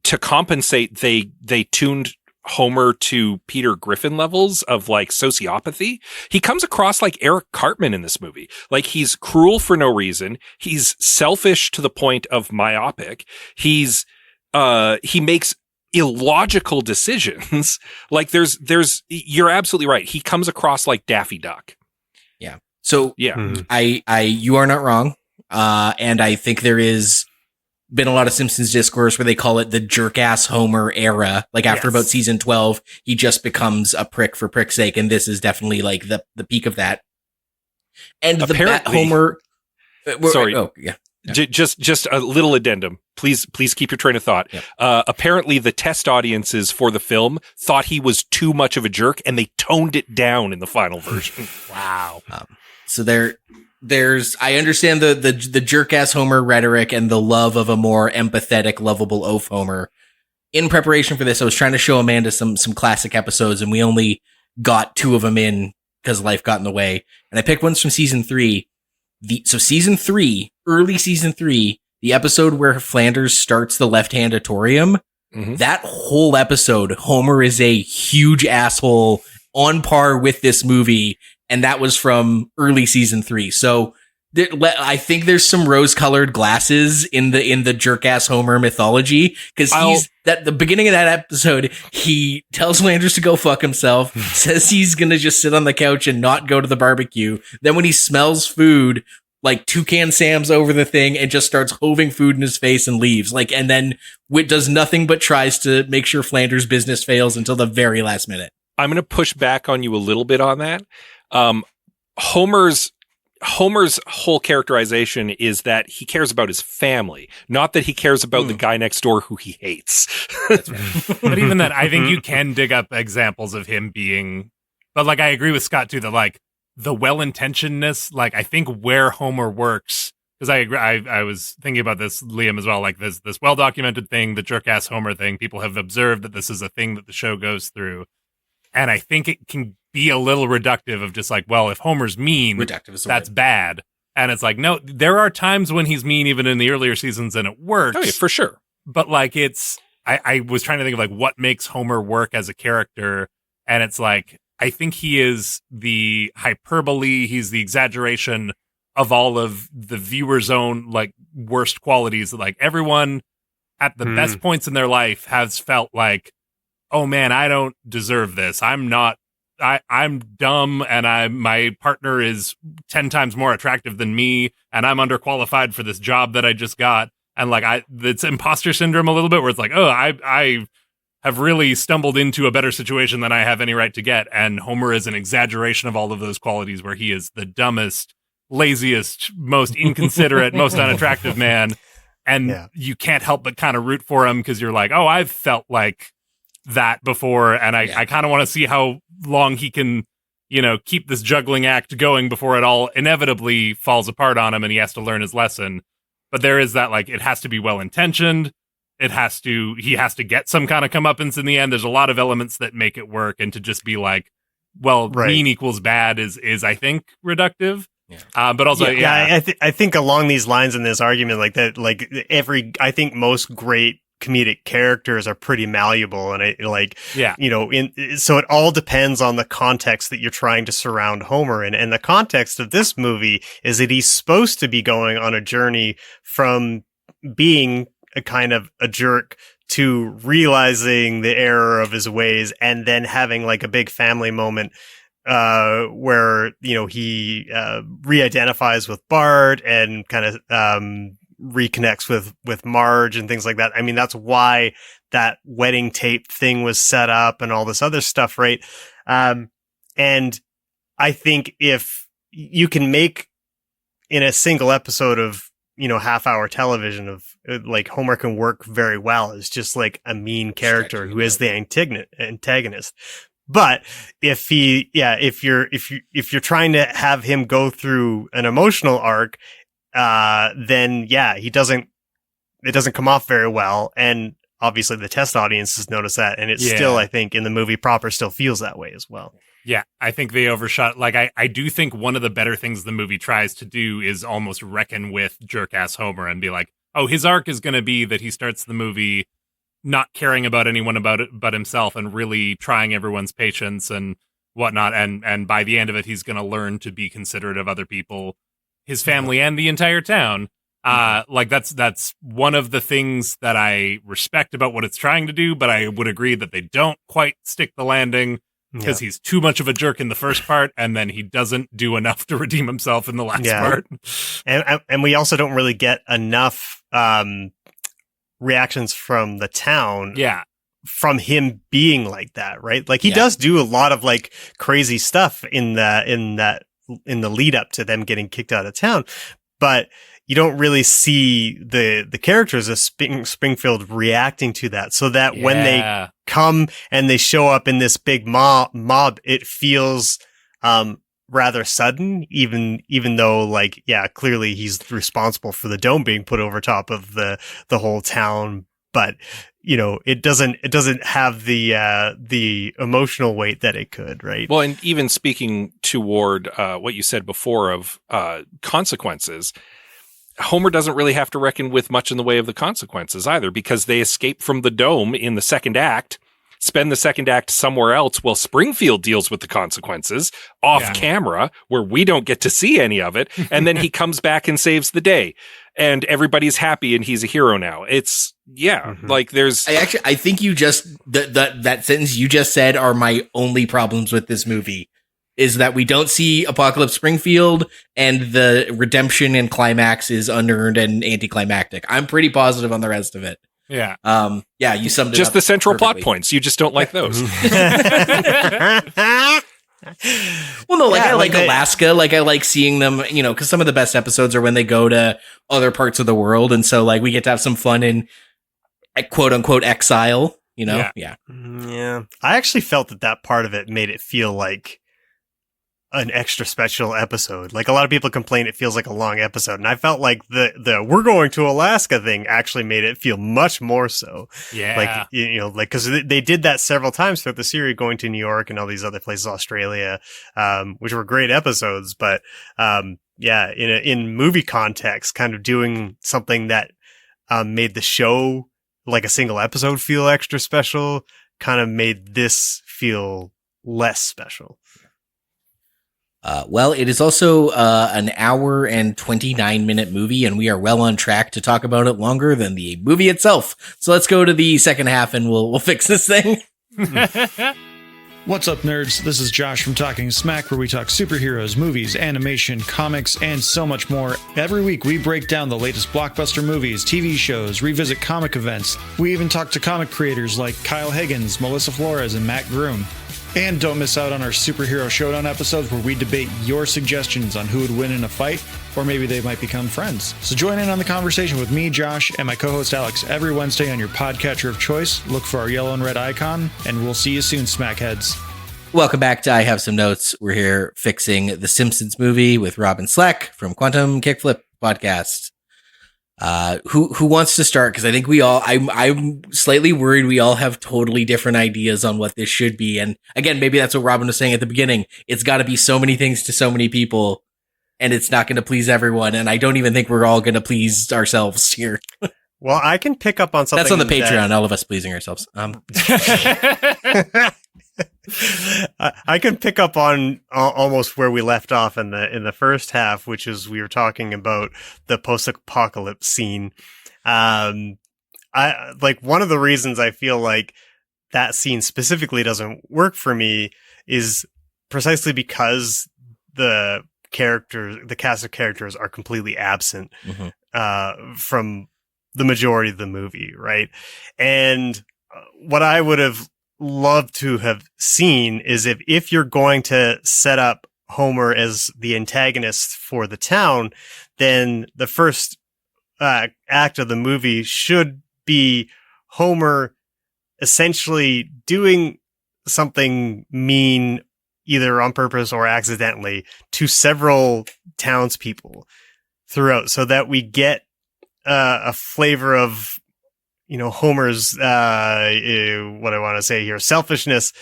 to compensate, they tuned Homer to Peter Griffin levels of like sociopathy. He comes across like Eric Cartman in this movie. Like he's cruel for no reason. He's selfish to the point of myopic. He makes illogical decisions. Like you're absolutely right. He comes across like Daffy Duck.
Yeah. So
yeah,
you are not wrong. And I think there is been a lot of Simpsons discourse where they call it the jerk-ass Homer era. Like after about season 12, he just becomes a prick for prick's sake. And this is definitely like the peak of that. And the Homer.
Sorry.
Oh, yeah.
Just a little addendum. Please keep your train of thought.
Yep.
Apparently the test audiences for the film thought he was too much of a jerk and they toned it down in the final version.
Wow.
So I understand the jerk ass Homer rhetoric and the love of a more empathetic, lovable oaf Homer. In preparation for this, I was trying to show Amanda some classic episodes, and we only got 2 of them in because life got in the way. And I picked ones from season 3. Early season 3, the episode where Flanders starts the left-handatorium.
Mm-hmm.
That whole episode, Homer is a huge asshole on par with this movie. And that was from early season 3. So I think there's some rose-colored glasses in the jerk-ass Homer mythology, because at the beginning of that episode, he tells Flanders to go fuck himself, says he's gonna just sit on the couch and not go to the barbecue. Then when he smells food, like Toucan Sam's over the thing and just starts hoving food in his face and leaves. Like, and then does nothing but tries to make sure Flanders' business fails until the very last minute.
I'm gonna push back on you a little bit on that. Homer's whole characterization is that he cares about his family, not that he cares about the guy next door who he hates.
That's right. But even that, I think you can dig up examples of him being, but like, I agree with Scott too, that like the well-intentionedness, like I think where Homer works, because I agree, I was thinking about this, Liam, as well, like this well-documented thing, the jerk-ass Homer thing, people have observed that this is a thing that the show goes through. And I think it can be a little reductive of just like, well, if Homer's mean, that's bad. And it's like, no, there are times when he's mean even in the earlier seasons and it works.
Oh, yeah, for sure.
But like I was trying to think of like what makes Homer work as a character. And it's like, I think he is the hyperbole, he's the exaggeration of all of the viewer's own like worst qualities. Like everyone at the best points in their life has felt like, oh man, I don't deserve this. I'm dumb and my partner is 10 times more attractive than me and I'm underqualified for this job that I just got. And like it's imposter syndrome a little bit where it's like, oh, I have really stumbled into a better situation than I have any right to get. And Homer is an exaggeration of all of those qualities where he is the dumbest, laziest, most inconsiderate, most unattractive man. And you can't help but kind of root for him because you're like, oh, I've felt like that before, and I kind of want to see how long he can, keep this juggling act going before it all inevitably falls apart on him and he has to learn his lesson. But there is that, like, it has to be well intentioned. He has to get some kind of comeuppance in the end. There's a lot of elements that make it work, and to just be like, well, mean equals bad is I think reductive. Yeah. But also,
I think along these lines in this argument, like that, like I think most great comedic characters are pretty malleable, and
Yeah.
so it all depends on the context that you're trying to surround Homer in. And the context of this movie is that he's supposed to be going on a journey from being a kind of a jerk to realizing the error of his ways, and then having like a big family moment where he re-identifies with Bart and kind of reconnects with Marge and things like that. I mean, that's why that wedding tape thing was set up and all this other stuff, right? And I think if you can make in a single episode of half-hour television of like Homer can work very well as just like a mean character who is the antagonist. But if you're trying to have him go through an emotional arc, then it doesn't come off very well. And obviously the test audiences notice that. And it's still, I think, in the movie proper still feels that way as well.
Yeah, I think they overshot. Like, I do think one of the better things the movie tries to do is almost reckon with jerk-ass Homer and be like, oh, his arc is going to be that he starts the movie not caring about anyone about it but himself and really trying everyone's patience and whatnot. And by the end of it, he's going to learn to be considerate of other people, his family, and the entire town. Like, that's one of the things that I respect about what it's trying to do, but I would agree that they don't quite stick the landing. Because he's too much of a jerk in the first part, and then he doesn't do enough to redeem himself in the last part.
And we also don't really get enough reactions from the town.
Yeah.
From him being like that, right? Like he does do a lot of like crazy stuff in the lead up to them getting kicked out of town, but you don't really see the characters of Springfield reacting to that. So that when they come and they show up in this big mob, it feels rather sudden, even though like, clearly he's responsible for the dome being put over top of the whole town. But it doesn't have the emotional weight that it could, right?
Well, and even speaking toward what you said before of consequences, Homer doesn't really have to reckon with much in the way of the consequences either, because they escape from the dome in the second act, spend the second act somewhere else while Springfield deals with the consequences off camera, where we don't get to see any of it. And then he comes back and saves the day, and everybody's happy and he's a hero now. It's like there's.
I think you just that sentence you just said are my only problems with this movie. Is that we don't see Apocalypse Springfield, and the redemption and climax is unearned and anticlimactic. I'm pretty positive on the rest of it.
Yeah.
You summed it
just
up
the central
perfectly.
plot points. You just don't like those.
Well, no, I like Alaska. Like, I like seeing them, because some of the best episodes are when they go to other parts of the world. And so, like, we get to have some fun in quote unquote exile, Yeah.
Yeah. I actually felt that part of it made it feel like an extra special episode. Like, a lot of people complain it feels like a long episode, and I felt like the we're going to Alaska thing actually made it feel much more so.
Yeah.
Like, because they did that several times throughout the series, going to New York and all these other places, Australia, which were great episodes. But in movie context, kind of doing something that made the show, like a single episode, feel extra special, kind of made this feel less special.
Well, it is also an hour and 29-minute movie, and we are well on track to talk about it longer than the movie itself. So let's go to the second half, and we'll fix this thing.
What's up, nerds? This is Josh from Talking Smack, where we talk superheroes, movies, animation, comics, and so much more. Every week, we break down the latest blockbuster movies, TV shows, revisit comic events. We even talk to comic creators like Kyle Higgins, Melissa Flores, and Matt Groom. And don't miss out on our Superhero Showdown episodes, where we debate your suggestions on who would win in a fight, or maybe they might become friends. So join in on the conversation with me, Josh, and my co-host Alex every Wednesday on your podcatcher of choice. Look for our yellow and red icon, and we'll see you soon, Smackheads.
Welcome back to I Have Some Notes. We're here fixing the Simpsons movie with Robyn Slack from Quantum Kickflip podcast. Who wants to start? Because I think I'm slightly worried we all have totally different ideas on what this should be. And again, maybe that's what Robyn was saying at the beginning. It's got to be so many things to so many people, and it's not going to please everyone. And I don't even think we're all going to please ourselves here.
Well, I can pick up on something.
That's on the Patreon, all of us pleasing ourselves.
I can pick up on almost where we left off in the first half, which is we were talking about the post-apocalypse scene. I like one of the reasons I feel like that scene specifically doesn't work for me is precisely because the cast of characters are completely absent from the majority of the movie, right? And what I would have loved to have seen is if you're going to set up Homer as the antagonist for the town, then the first act of the movie should be Homer essentially doing something mean, either on purpose or accidentally, to several townspeople throughout, so that we get a flavor of, Homer's, what I want to say here, selfishness,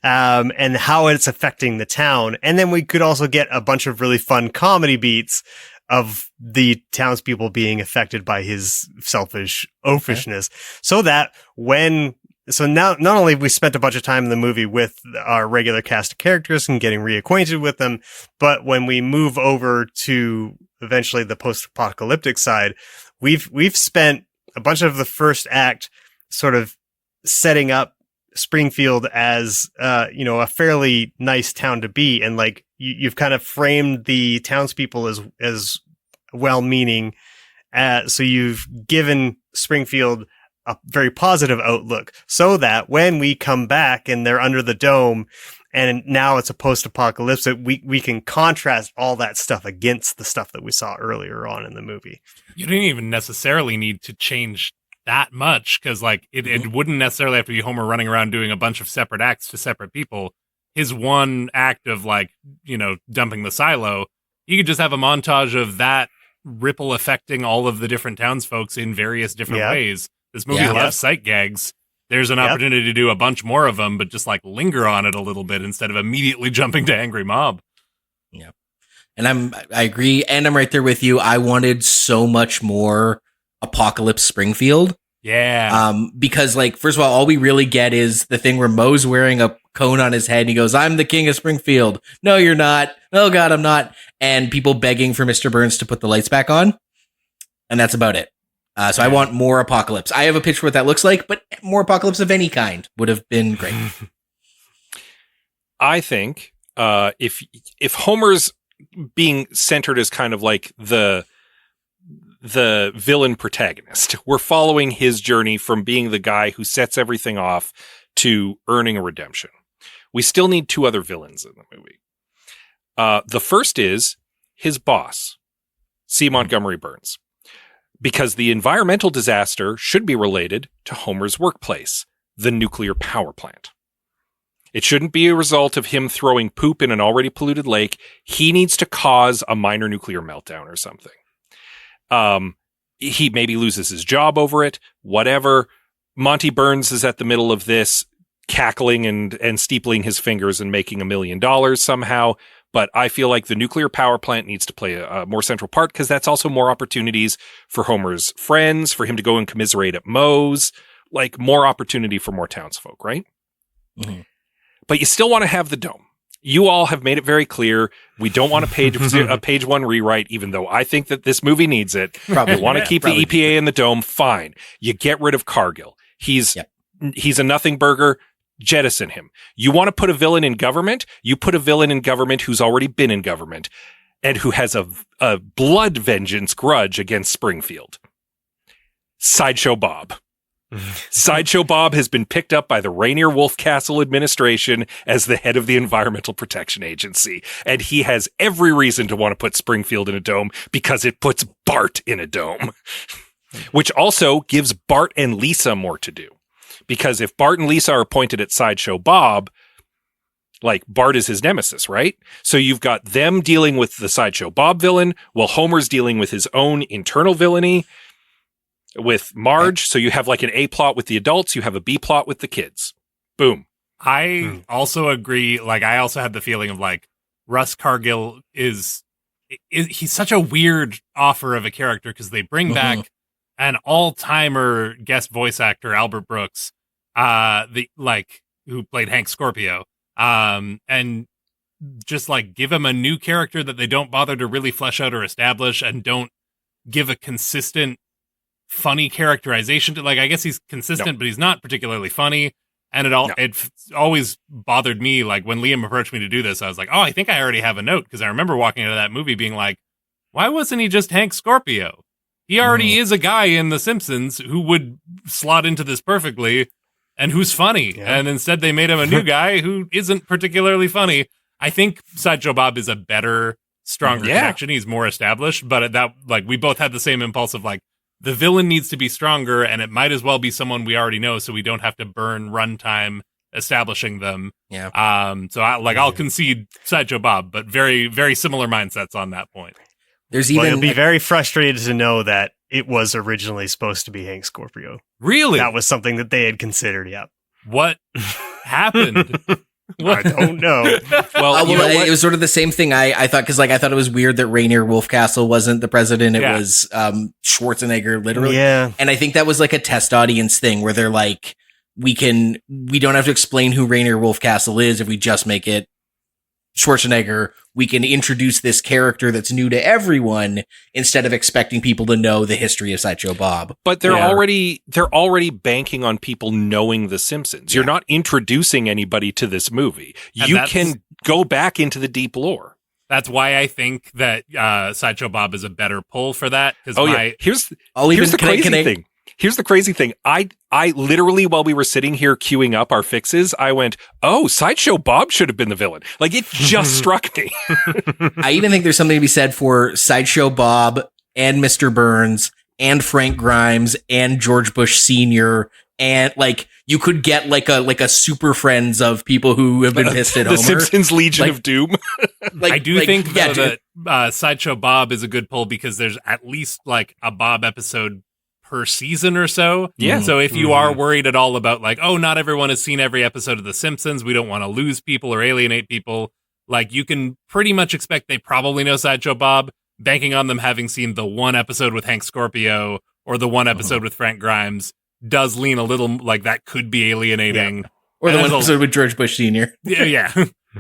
and how it's affecting the town. And then we could also get a bunch of really fun comedy beats of the townspeople being affected by his selfish oafishness. So that so now, not only have we spent a bunch of time in the movie with our regular cast of characters and getting reacquainted with them, but when we move over to eventually the post-apocalyptic side, we've spent a bunch of the first act sort of setting up Springfield as, a fairly nice town to be. And like, you've kind of framed the townspeople as well-meaning. So you've given Springfield a very positive outlook, so that when we come back and they're under the dome and now it's a post-apocalypse, we can contrast all that stuff against the stuff that we saw earlier on in the movie.
You didn't even necessarily need to change that much, because like it wouldn't necessarily have to be Homer running around doing a bunch of separate acts to separate people. His one act of like, dumping the silo, you could just have a montage of that ripple affecting all of the different townsfolk in various different ways. This movie loves sight gags. There's an opportunity to do a bunch more of them, but just like linger on it a little bit instead of immediately jumping to angry mob.
Yeah. And I agree. And I'm right there with you. I wanted so much more Apocalypse Springfield.
Yeah.
Because like, first of all we really get is the thing where Moe's wearing a cone on his head and he goes, "I'm the king of Springfield." "No, you're not." "Oh God, I'm not." And people begging for Mr. Burns to put the lights back on. And that's about it. So I want more Apocalypse. I have a picture of what that looks like, but more Apocalypse of any kind would have been great.
I think if Homer's being centered as kind of like the villain protagonist, we're following his journey from being the guy who sets everything off to earning a redemption. We still need two other villains in the movie. The first is his boss, C. Montgomery Burns. Because the environmental disaster should be related to Homer's workplace, the nuclear power plant. It shouldn't be a result of him throwing poop in an already polluted lake. He needs to cause a minor nuclear meltdown or something. He maybe loses his job over it, whatever. Monty Burns is at the middle of this, cackling and steepling his fingers and making $1 million somehow. But I feel like the nuclear power plant needs to play a more central part, because that's also more opportunities for Homer's friends, for him to go and commiserate at Moe's, like more opportunity for more townsfolk, right? Mm-hmm. But you still want to have the dome. You all have made it very clear. We don't want a page one rewrite, even though I think that this movie needs it. Probably, you want to keep the EPA in the dome, fine. You get rid of Cargill. He's a nothing burger. Jettison him. You want to put a villain in government? You put a villain in government who's already been in government and who has a blood vengeance grudge against Springfield. Sideshow Bob. Sideshow Bob has been picked up by the Rainier Wolf Castle administration as the head of the Environmental Protection Agency, and he has every reason to want to put Springfield in a dome because it puts Bart in a dome, which also gives Bart and Lisa more to do. Because if Bart and Lisa are pointed at Sideshow Bob, like Bart is his nemesis, right? So you've got them dealing with the Sideshow Bob villain, while Homer's dealing with his own internal villainy with Marge. So you have like an A plot with the adults, you have a B plot with the kids. Boom.
I also agree. Like, I also had the feeling of like Russ Cargill he's such a weird offer of a character, because they bring back an all-timer guest voice actor, Albert Brooks, who played Hank Scorpio, and just like give him a new character that they don't bother to really flesh out or establish, and don't give a consistent funny characterization to. Like, I guess he's consistent, but he's not particularly funny. And it always bothered me. Like, when Liam approached me to do this, I was like, oh, I think I already have a note, because I remember walking out of that movie being like, why wasn't he just Hank Scorpio? He already is a guy in The Simpsons who would slot into this perfectly and who's funny. Yeah. And instead they made him a new guy who isn't particularly funny. I think Sideshow Bob is a better, stronger connection. He's more established, but we both had the same impulse of like, the villain needs to be stronger, and it might as well be someone we already know, so we don't have to burn runtime establishing them. Yeah. I'll concede Sideshow Bob, but very, very similar mindsets on that point.
You'll be very frustrated to know that it was originally supposed to be Hank Scorpio.
Really?
That was something that they had considered, yeah.
What happened?
I don't know.
It was sort of the same thing I thought, because I thought it was weird that Rainier Wolfcastle wasn't the president. It was Schwarzenegger, literally.
Yeah.
And I think that was like a test audience thing where they're like, we don't have to explain who Rainier Wolfcastle is if we just make it Schwarzenegger. We can introduce this character that's new to everyone instead of expecting people to know the history of Sideshow Bob.
But they're already banking on people knowing The Simpsons. You're not introducing anybody to this movie. You can go back into the deep lore.
That's why I think that Sideshow Bob is a better pull for that.
Here's the crazy thing. Here's the crazy thing. I literally, while we were sitting here queuing up our fixes, I went, oh, Sideshow Bob should have been the villain. Like, it just struck me.
I even think there's something to be said for Sideshow Bob and Mr. Burns and Frank Grimes and George Bush Sr. And like, you could get like a super friends of people who have been pissed at Homer.
The Simpsons Legion of Doom.
I do think that Sideshow Bob is a good pull, because there's at least like a Bob episode per season or so.
Yeah.
So if you are worried at all about like, oh, not everyone has seen every episode of The Simpsons, we don't want to lose people or alienate people, like, you can pretty much expect they probably know Sideshow Bob, banking on them having seen the one episode with Hank Scorpio or the one episode with Frank Grimes does lean a little like that could be alienating.
Yeah. Or the one episode with George Bush Sr.
Yeah.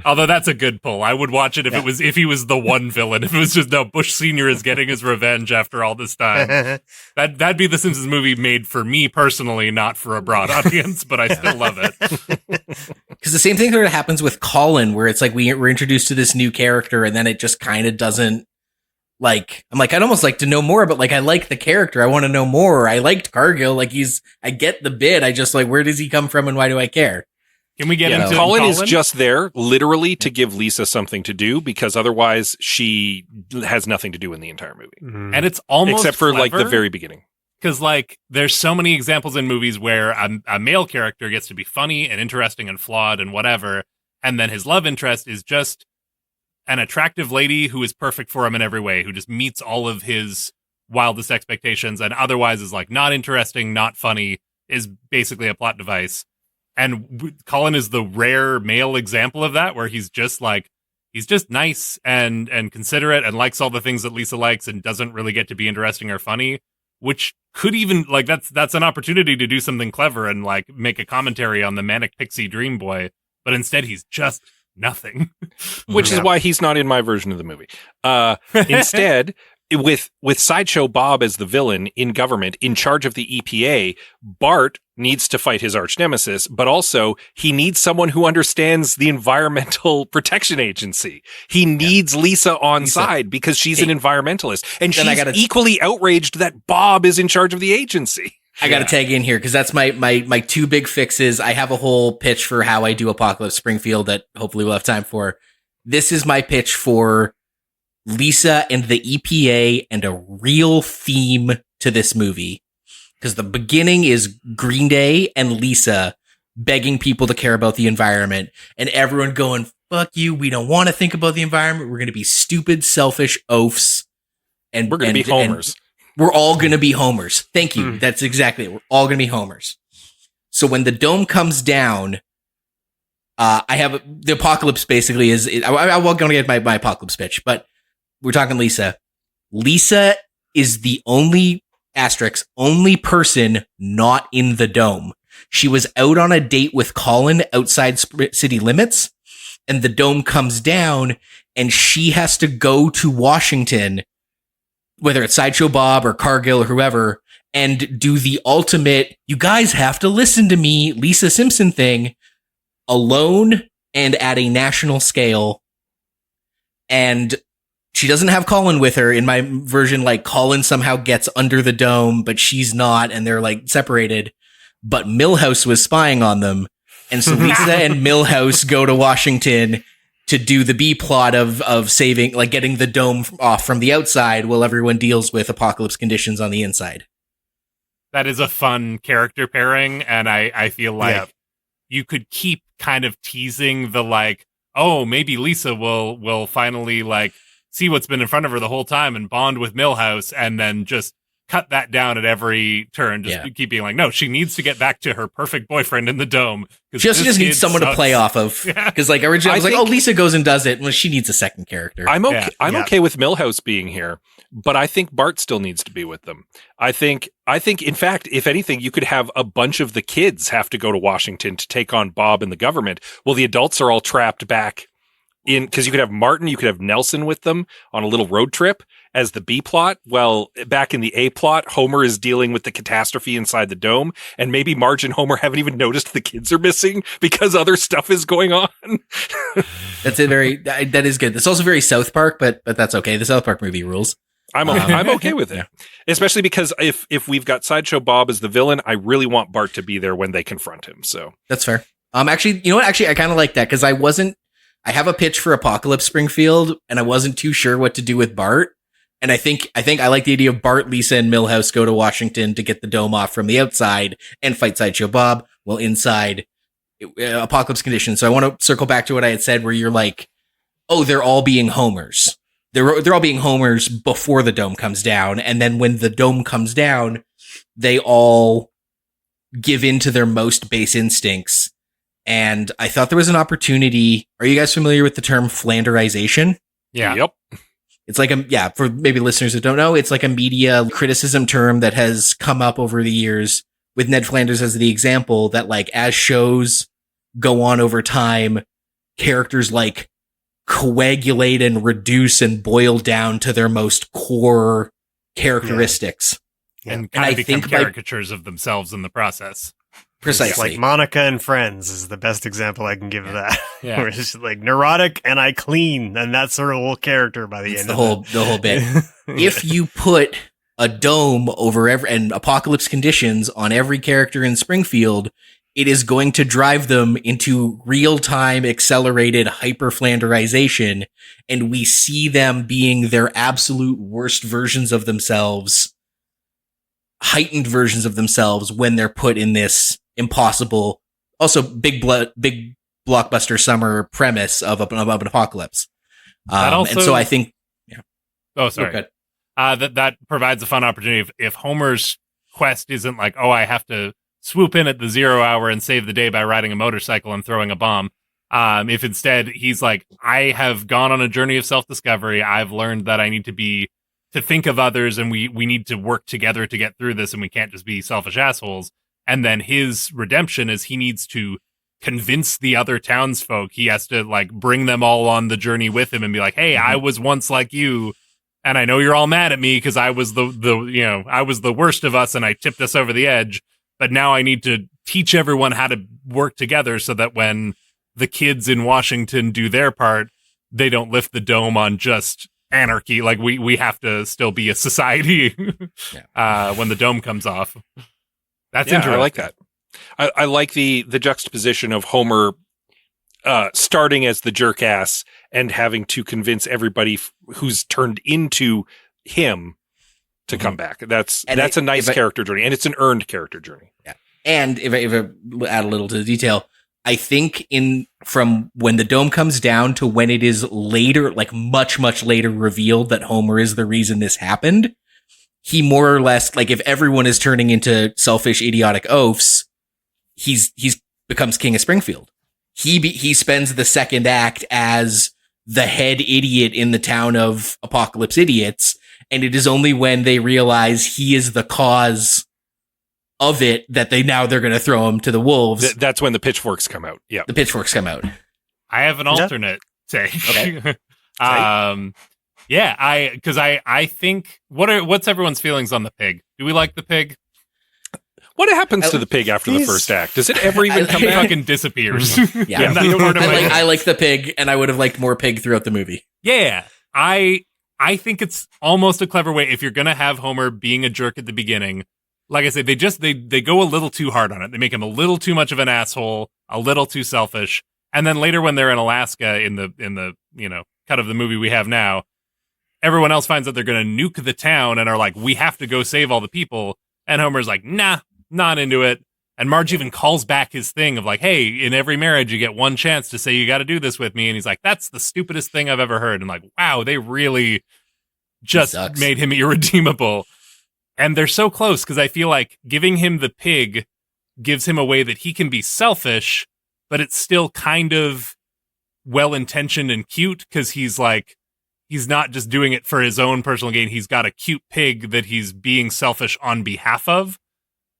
Although that's a good pull. I would watch it if he was the one villain. If it was just, no, Bush Sr. is getting his revenge after all this time. That'd be the Simpsons movie made for me personally, not for a broad audience, but I still love it.
Because the same thing sort of happens with Colin, where it's like we're introduced to this new character and then it just kind of doesn't, like, I'm like, I'd almost like to know more, but like, I like the character. I want to know more. I liked Cargill. Like, I get the bit. I just like, where does he come from and why do I care?
Can we get into
Colin is just there literally to give Lisa something to do, because otherwise she has nothing to do in the entire movie.
Mm-hmm. And it's almost
except for like the very beginning.
Because like there's so many examples in movies where a male character gets to be funny and interesting and flawed and whatever, and then his love interest is just an attractive lady who is perfect for him in every way, who just meets all of his wildest expectations, and otherwise is like not interesting, not funny, is basically a plot device. And Colin is the rare male example of that, where he's just nice and considerate and likes all the things that Lisa likes and doesn't really get to be interesting or funny, which could even like that's an opportunity to do something clever and like make a commentary on the manic pixie dream boy, but instead he's just nothing.
Which is why he's not in my version of the movie. Instead, with Sideshow Bob as the villain in government, in charge of the EPA, Bart needs to fight his arch nemesis, but also he needs someone who understands the Environmental Protection Agency. He needs Lisa on side because she's an environmentalist, and she's equally outraged that Bob is in charge of the agency.
I got to tag in here because that's my two big fixes. I have a whole pitch for how I do Apocalypse Springfield that hopefully we'll have time for. This is my pitch for Lisa and the EPA and a real theme to this movie. Because the beginning is Green Day and Lisa begging people to care about the environment, and everyone going, fuck you, we don't want to think about the environment. We're going to be stupid, selfish oafs. And
we're going to be homers.
We're all going to be homers. Thank you. That's exactly it. We're all going to be homers. So when the dome comes down, I have the apocalypse basically is, I'm going to get my apocalypse pitch, but we're talking Lisa. Lisa is the only asterisk, only person not in the dome. She was out on a date with Colin outside city limits, and the dome comes down, and she has to go to Washington, whether it's Sideshow Bob or Cargill or whoever, and do the ultimate, you guys have to listen to me, Lisa Simpson thing, alone and at a national scale. And she doesn't have Colin with her. In my version, like, Colin somehow gets under the dome, but she's not, and they're like separated. But Milhouse was spying on them. And so Lisa and Milhouse go to Washington to do the B plot of saving, like, getting the dome off from the outside while everyone deals with apocalypse conditions on the inside.
That is a fun character pairing, and I feel like you could keep kind of teasing the, like, oh, maybe Lisa will finally, like, see what's been in front of her the whole time and bond with Milhouse, and then just cut that down at every turn. Just keep being like, no, she needs to get back to her perfect boyfriend in the dome.
She also just needs someone to play off of. Because, like, originally I was like, oh, Lisa goes and does it. Well, she needs a second character.
I'm okay with Milhouse being here, but I think Bart still needs to be with them. I think, in fact, if anything, you could have a bunch of the kids have to go to Washington to take on Bob and the government. Well, the adults are all trapped back in, because you could have Martin, you could have Nelson with them on a little road trip as the B plot. Well, back in the A plot, Homer is dealing with the catastrophe inside the dome, and maybe Marge and Homer haven't even noticed the kids are missing because other stuff is going on.
That is good. That's also very South Park, but that's okay. The South Park movie rules.
I'm okay with it, especially because if we've got Sideshow Bob as the villain, I really want Bart to be there when they confront him. So that's
fair. Actually, you know what? Actually, I kind of like that because I have a pitch for Apocalypse Springfield, and I wasn't too sure what to do with Bart. And I think I like the idea of Bart, Lisa, and Milhouse go to Washington to get the dome off from the outside and fight Sideshow Bob while inside apocalypse conditions. So I want to circle back to what I had said, where you're like, oh, they're all being homers. They're all being homers before the dome comes down, and then when the dome comes down, they all give in to their most base instincts. And I thought there was an opportunity. Are you guys familiar with the term Flanderization?
Yeah.
Yep.
It's like for maybe listeners that don't know, it's like a media criticism term that has come up over the years with Ned Flanders as the example, that, like, as shows go on over time, characters, like, coagulate and reduce and boil down to their most core characteristics.
Yeah. And kind of become caricatures of themselves in the process.
Precisely.
It's like Monica and Friends is the best example I can give of that. Yeah. Where it's like neurotic and I clean, and that's her whole character by the end of
the whole bit. If you put a dome over and apocalypse conditions on every character in Springfield, it is going to drive them into real-time accelerated hyper-Flanderization, and we see them being their absolute worst versions of themselves, heightened versions of themselves, when they're put in this impossible, also big blockbuster summer premise of an apocalypse. And so I think,
oh, sorry. That provides a fun opportunity. If Homer's quest isn't like, oh, I have to swoop in at the 0 hour and save the day by riding a motorcycle and throwing a bomb. If instead he's like, I have gone on a journey of self-discovery. I've learned that I need to think of others, and we need to work together to get through this, and we can't just be selfish assholes. And then his redemption is he needs to convince the other townsfolk. He has to, like, bring them all on the journey with him and be like, hey, I was once like you, and I know you're all mad at me because I was I was the worst of us and I tipped us over the edge, but now I need to teach everyone how to work together so that when the kids in Washington do their part, they don't lift the dome on just anarchy. Like, we have to still be a society when the dome comes off. That's interesting.
I like that. I like the juxtaposition of Homer starting as the jerk ass and having to convince everybody who's turned into him to come back. That's a nice character journey, and it's an earned character journey.
Yeah. And if I add a little to the detail, I think from when the dome comes down to when it is later, like much, much later, revealed that Homer is the reason this happened, he more or less, like, if everyone is turning into selfish, idiotic oafs, he's becomes king of Springfield. He spends the second act as the head idiot in the town of apocalypse idiots, And it is only when they realize he is the cause of it that they're going to throw him to the wolves.
That's when the pitchforks come out. Yeah.
The pitchforks come out.
I have an alternate take.
Okay.
Because I think what's everyone's feelings on the pig? Do we like the pig?
What happens to the pig after the first act? Does it ever even come back?
Fucking disappears.
Yeah. I like the pig, and I would have liked more pig throughout the movie.
Yeah. I think it's almost a clever way if you're going to have Homer being a jerk at the beginning. Like I said, they go a little too hard on it. They make him a little too much of an asshole, a little too selfish. And then later when they're in Alaska in the cut of the movie we have now, everyone else finds out they're going to nuke the town and are like, we have to go save all the people. And Homer's like, nah, not into it. And Marge even calls back his thing of like, hey, in every marriage, you get one chance to say you got to do this with me. And he's like, that's the stupidest thing I've ever heard. And like, wow, they really just made him irredeemable. And they're so close because I feel like giving him the pig gives him a way that he can be selfish, but it's still kind of well-intentioned and cute because he's not just doing it for his own personal gain. He's got a cute pig that he's being selfish on behalf of.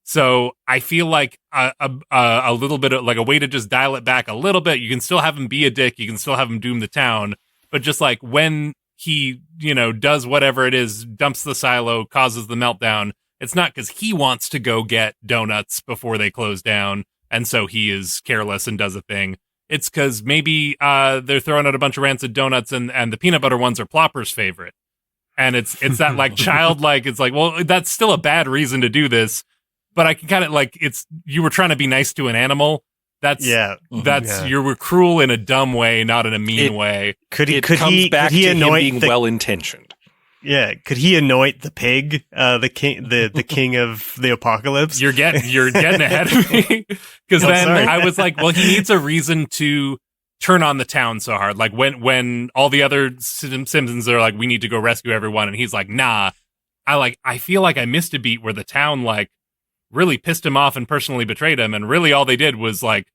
So I feel like a little bit of like a way to just dial it back a little bit. You can still have him be a dick. You can still have him doom the town. But just like when he, does whatever it is, dumps the silo, causes the meltdown, it's not because he wants to go get donuts before they close down. And so he is careless and does a thing. It's because maybe they're throwing out a bunch of rancid donuts and the peanut butter ones are Plopper's favorite. And it's that like childlike, it's like, well, that's still a bad reason to do this. But I can kind of like, you were trying to be nice to an animal. You were cruel in a dumb way, not in a mean way.
Could he anoint being well-intentioned?
Yeah, could he anoint the pig, the king of the apocalypse?
You're getting ahead of me because I was like, well, he needs a reason to turn on the town so hard. Like when all the other Simpsons are like, we need to go rescue everyone, and he's like, nah. I feel like I missed a beat where the town like really pissed him off and personally betrayed him, and really all they did was like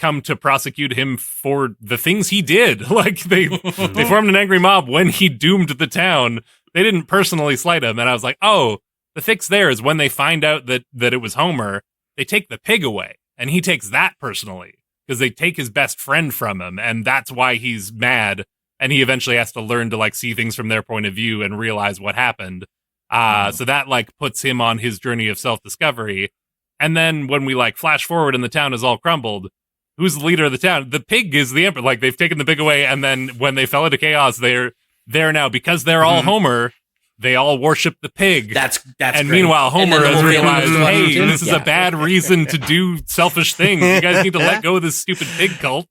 come to prosecute him for the things he did. Like they formed an angry mob when he doomed the town. They didn't personally slight him, and I was like, oh, the fix there is when they find out that it was Homer, they take the pig away, and he takes that personally because they take his best friend from him, and that's why he's mad, and he eventually has to learn to like see things from their point of view and realize what happened. So that like puts him on his journey of self-discovery. And then when we like flash forward and the town is all crumbled, who's the leader of the town? The pig is the emperor. Like they've taken the pig away, and then when they fell into chaos, they're there now because they're all Homer. They all worship the pig.
That's
and
great.
meanwhile, Homer has realized, hey, this is
Yeah.
a bad reason to do selfish things. You guys need to let go of this stupid pig cult.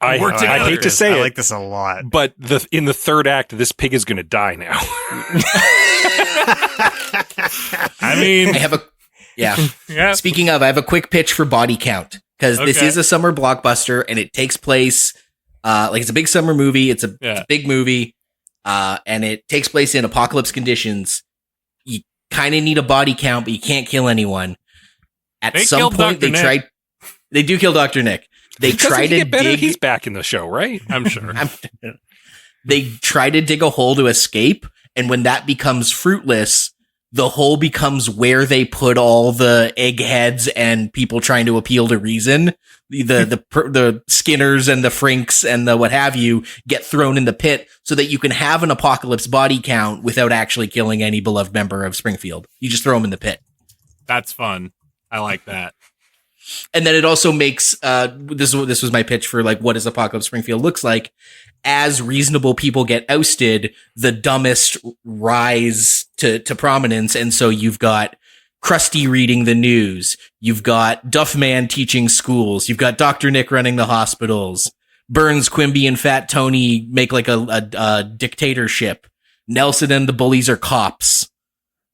I hate to say
I
it,
like this a lot.
but in the third act, this pig is going to die now.
I mean,
I have a
yeah.
Speaking of, I have a quick pitch for body count because this
Okay.
is a summer blockbuster and it takes place like it's a big summer movie. It's a big movie, and it takes place in apocalypse conditions. You kind of need a body count, but you can't kill anyone. At
They
some
killed
point,
Dr. Nick.
They do kill Dr. Nick. They try to
get better.
dig.
He's back in the show, right?
I'm sure.
They try to dig a hole to escape, and when that becomes fruitless, the hole becomes where they put all the eggheads and people trying to appeal to reason. The Skinners and the Frinks and the what have you get thrown in the pit so that you can have an apocalypse body count without actually killing any beloved member of Springfield. You just throw them in the pit.
That's fun. I like that.
And then it also makes this was my pitch for like what does Apocalypse Springfield looks like. As reasonable people get ousted, the dumbest rise to prominence, and so you've got Krusty reading the news, you've got Duffman teaching schools, you've got Dr. Nick running the hospitals, Burns, Quimby, and Fat Tony make like a dictatorship. Nelson and the bullies are cops.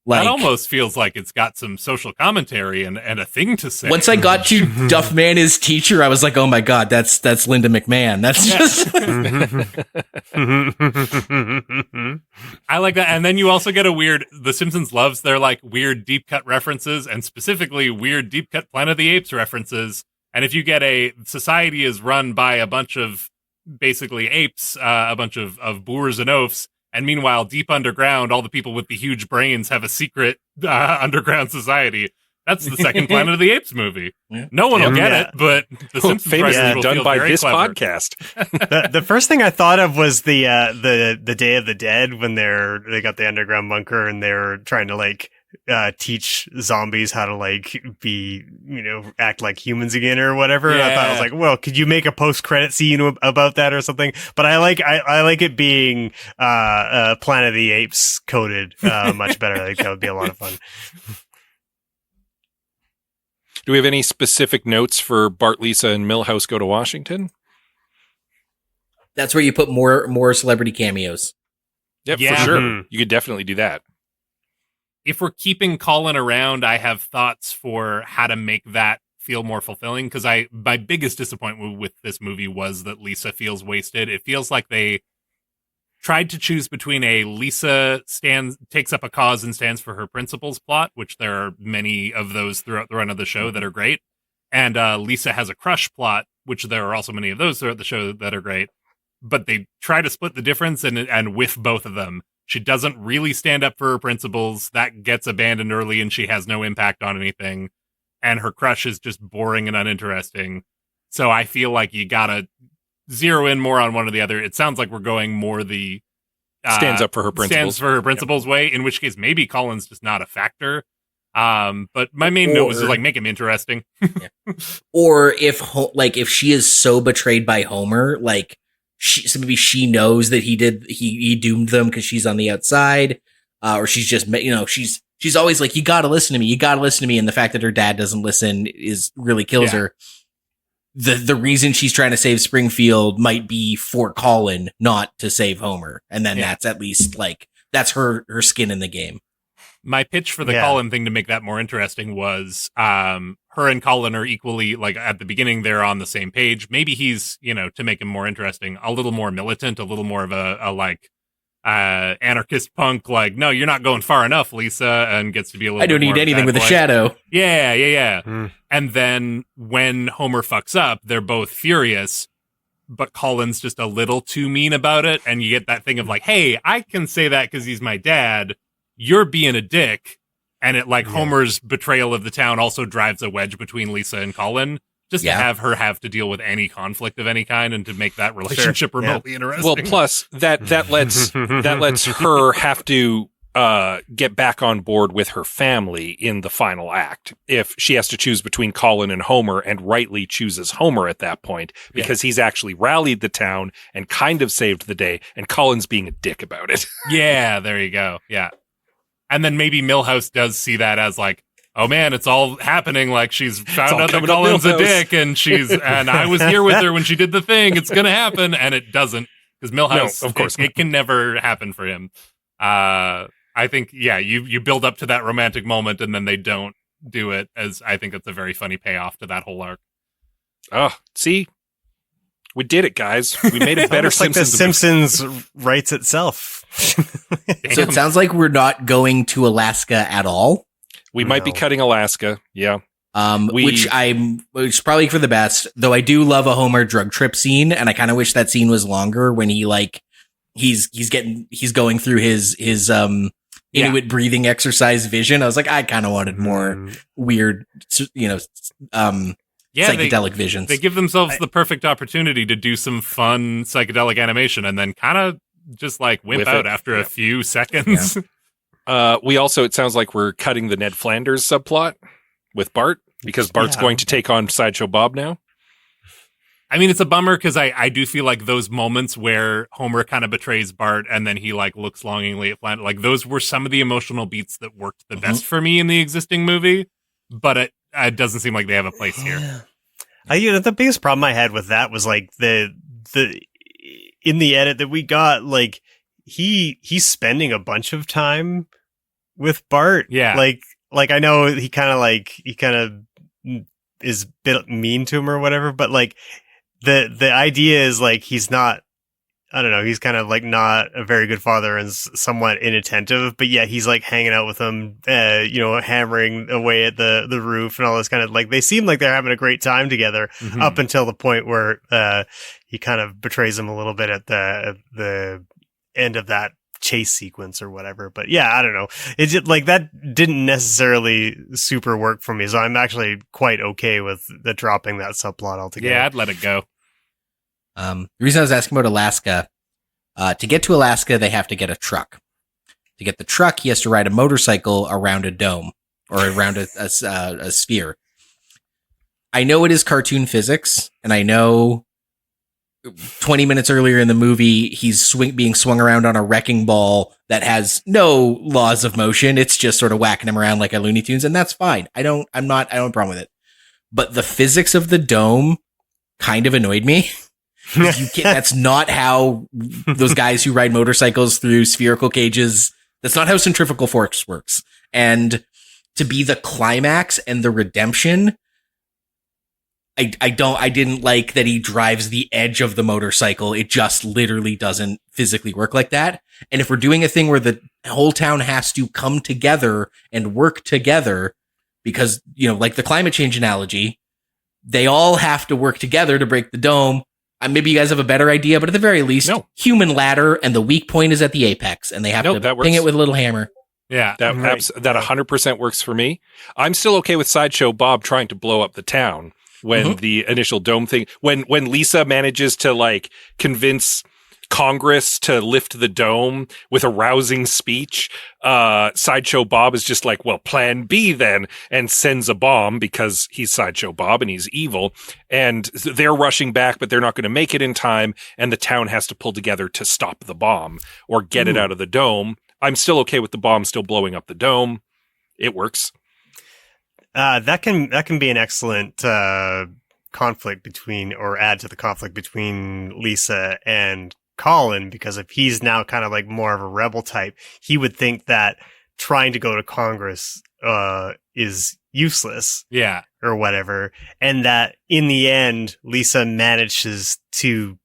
Like,
that almost feels like it's got some social commentary and a thing to say.
Once I got to Duffman is teacher, I was like, oh my God, that's Linda McMahon. That's just.
I like that. And then you also get The Simpsons loves their like weird deep cut references, and specifically weird deep cut Planet of the Apes references. And if you get society is run by a bunch of basically apes, a bunch of boors and oafs, And meanwhile, deep underground, all the people with the huge brains have a secret underground society. That's the second Planet of the Apes movie. Yeah. No one will get it, but the Simpsons writers will
done
feel
by
very
this
clever.
podcast.
The first thing I thought of was the Day of the Dead, when they got the underground bunker and they're trying to like teach zombies how to like be, act like humans again or whatever.
Yeah.
I thought, I was like, well, could you make a post-credit scene about that or something? But I like it being Planet of the Apes coded much better. I think that would be a lot of fun.
Do we have any specific notes for Bart, Lisa, and Milhouse Go to Washington?
That's where you put more celebrity cameos.
Yep,
Yeah.
for sure.
Mhm.
You could definitely do that.
If we're keeping Colin around, I have thoughts for how to make that feel more fulfilling, because my biggest disappointment with this movie was that Lisa feels wasted. It feels like they tried to choose between a Lisa takes up a cause and stands for her principles plot, which there are many of those throughout the run of the show that are great, and Lisa has a crush plot, which there are also many of those throughout the show that are great. But they try to split the difference and with both of them. She doesn't really stand up for her principles. That gets abandoned early and she has no impact on anything. And her crush is just boring and uninteresting. So I feel like you gotta zero in more on one or the other. It sounds like we're going more the
Stands up for her principles.
Stands for her principles way, in which case maybe Colin's just not a factor. But my main note was just like, make him interesting.
Or if she is so betrayed by Homer, like maybe she knows that he doomed them because she's on the outside, or she's just, she's always like, you gotta listen to me. And the fact that her dad doesn't listen really kills her. The reason she's trying to save Springfield might be for Colin, not to save Homer. And then that's at least like, that's her skin in the game.
My pitch for the Colin thing to make that more interesting was her and Colin are equally, like, at the beginning, they're on the same page. Maybe he's, to make him more interesting, a little more militant, a little more of a anarchist punk, like, no, you're not going far enough, Lisa, and gets to be a little
I don't
bit more
need
of
anything
bad
with a
boy.
shadow.
Yeah. And then when Homer fucks up, they're both furious, but Colin's just a little too mean about it. And you get that thing of like, hey, I can say that because he's my dad. You're being a dick. And it Homer's betrayal of the town also drives a wedge between Lisa and Colin, just to have her have to deal with any conflict of any kind and to make that relationship remotely interesting.
Well, plus that lets her have to get back on board with her family in the final act. If she has to choose between Colin and Homer, and rightly chooses Homer at that point, because he's actually rallied the town and kind of saved the day, and Colin's being a dick about it.
Yeah, there you go. Yeah. And then maybe Milhouse does see that as like, oh man, it's all happening. Like she's found out that Colin's a dick, and I was here with her when she did the thing. It's going to happen. And it doesn't, because Milhouse,
of course,
it can never happen for him. I think, you build up to that romantic moment and then they don't do it, as I think it's a very funny payoff to that whole arc.
Oh, see? We did it, guys. We made it better.
It's like the Simpsons writes itself.
So it sounds like we're not going to Alaska at all.
We might be cutting Alaska. Yeah.
Which is probably for the best, though I do love a Homer drug trip scene. And I kind of wish that scene was longer when he's going through his Inuit breathing exercise vision. I was like, I kind of wanted more weird, psychedelic visions.
They give themselves the perfect opportunity to do some fun psychedelic animation and then kind of just like wimp out after a few seconds.
We also, it sounds like we're cutting the Ned Flanders subplot with Bart, because Bart's going to take on Sideshow Bob now.
I mean, it's a bummer because I do feel like those moments where Homer kind of betrays Bart and then he like looks longingly at Flanders, like those were some of the emotional beats that worked the best for me in the existing movie, but it doesn't seem like they have a place here.
The biggest problem I had with that was like the in the edit that we got, like he's spending a bunch of time with Bart. Yeah. Like I know he kind of is a bit mean to him or whatever, but like the idea is like he's not, I don't know, he's kind of like not a very good father and somewhat inattentive, but yet he's like hanging out with him, hammering away at the roof and all this kind of, like, they seem like they're having a great time together up until the point where he kind of betrays him a little bit at the end of that chase sequence or whatever. But yeah, I don't know. It's just, like, that didn't necessarily super work for me. So I'm actually quite okay with the dropping that subplot altogether.
Yeah, I'd let it go.
The reason I was asking about Alaska, to get to Alaska, they have to get a truck. To get the truck, he has to ride a motorcycle around a dome or around a sphere. I know it is cartoon physics, and I know 20 minutes earlier in the movie, he's being swung around on a wrecking ball that has no laws of motion. It's just sort of whacking him around like a Looney Tunes, and that's fine. I don't have a problem with it. But the physics of the dome kind of annoyed me. That's not how those guys who ride motorcycles through spherical cages, that's not how centrifugal force works. And to be the climax and the redemption, I didn't like that he drives the edge of the motorcycle. It just literally doesn't physically work like that. And if we're doing a thing where the whole town has to come together and work together, because, like the climate change analogy, they all have to work together to break the dome. Maybe you guys have a better idea, but at the very least, human ladder, and the weak point is at the apex, and they have to ping it with a little hammer.
Yeah, that 100% works for me. I'm still okay with Sideshow Bob trying to blow up the town when the initial dome thing, when Lisa manages to convince Congress to lift the dome with a rousing speech. Sideshow Bob is just like, well, plan B then, and sends a bomb because he's Sideshow Bob and he's evil. And they're rushing back, but they're not going to make it in time. And the town has to pull together to stop the bomb or get it out of the dome. I'm still okay with the bomb still blowing up the dome. It works.
That can be an excellent conflict between, or add to the conflict between Lisa and Colin, because if he's now kind of like more of a rebel type, he would think that trying to go to Congress is useless, or whatever, and that in the end Lisa manages to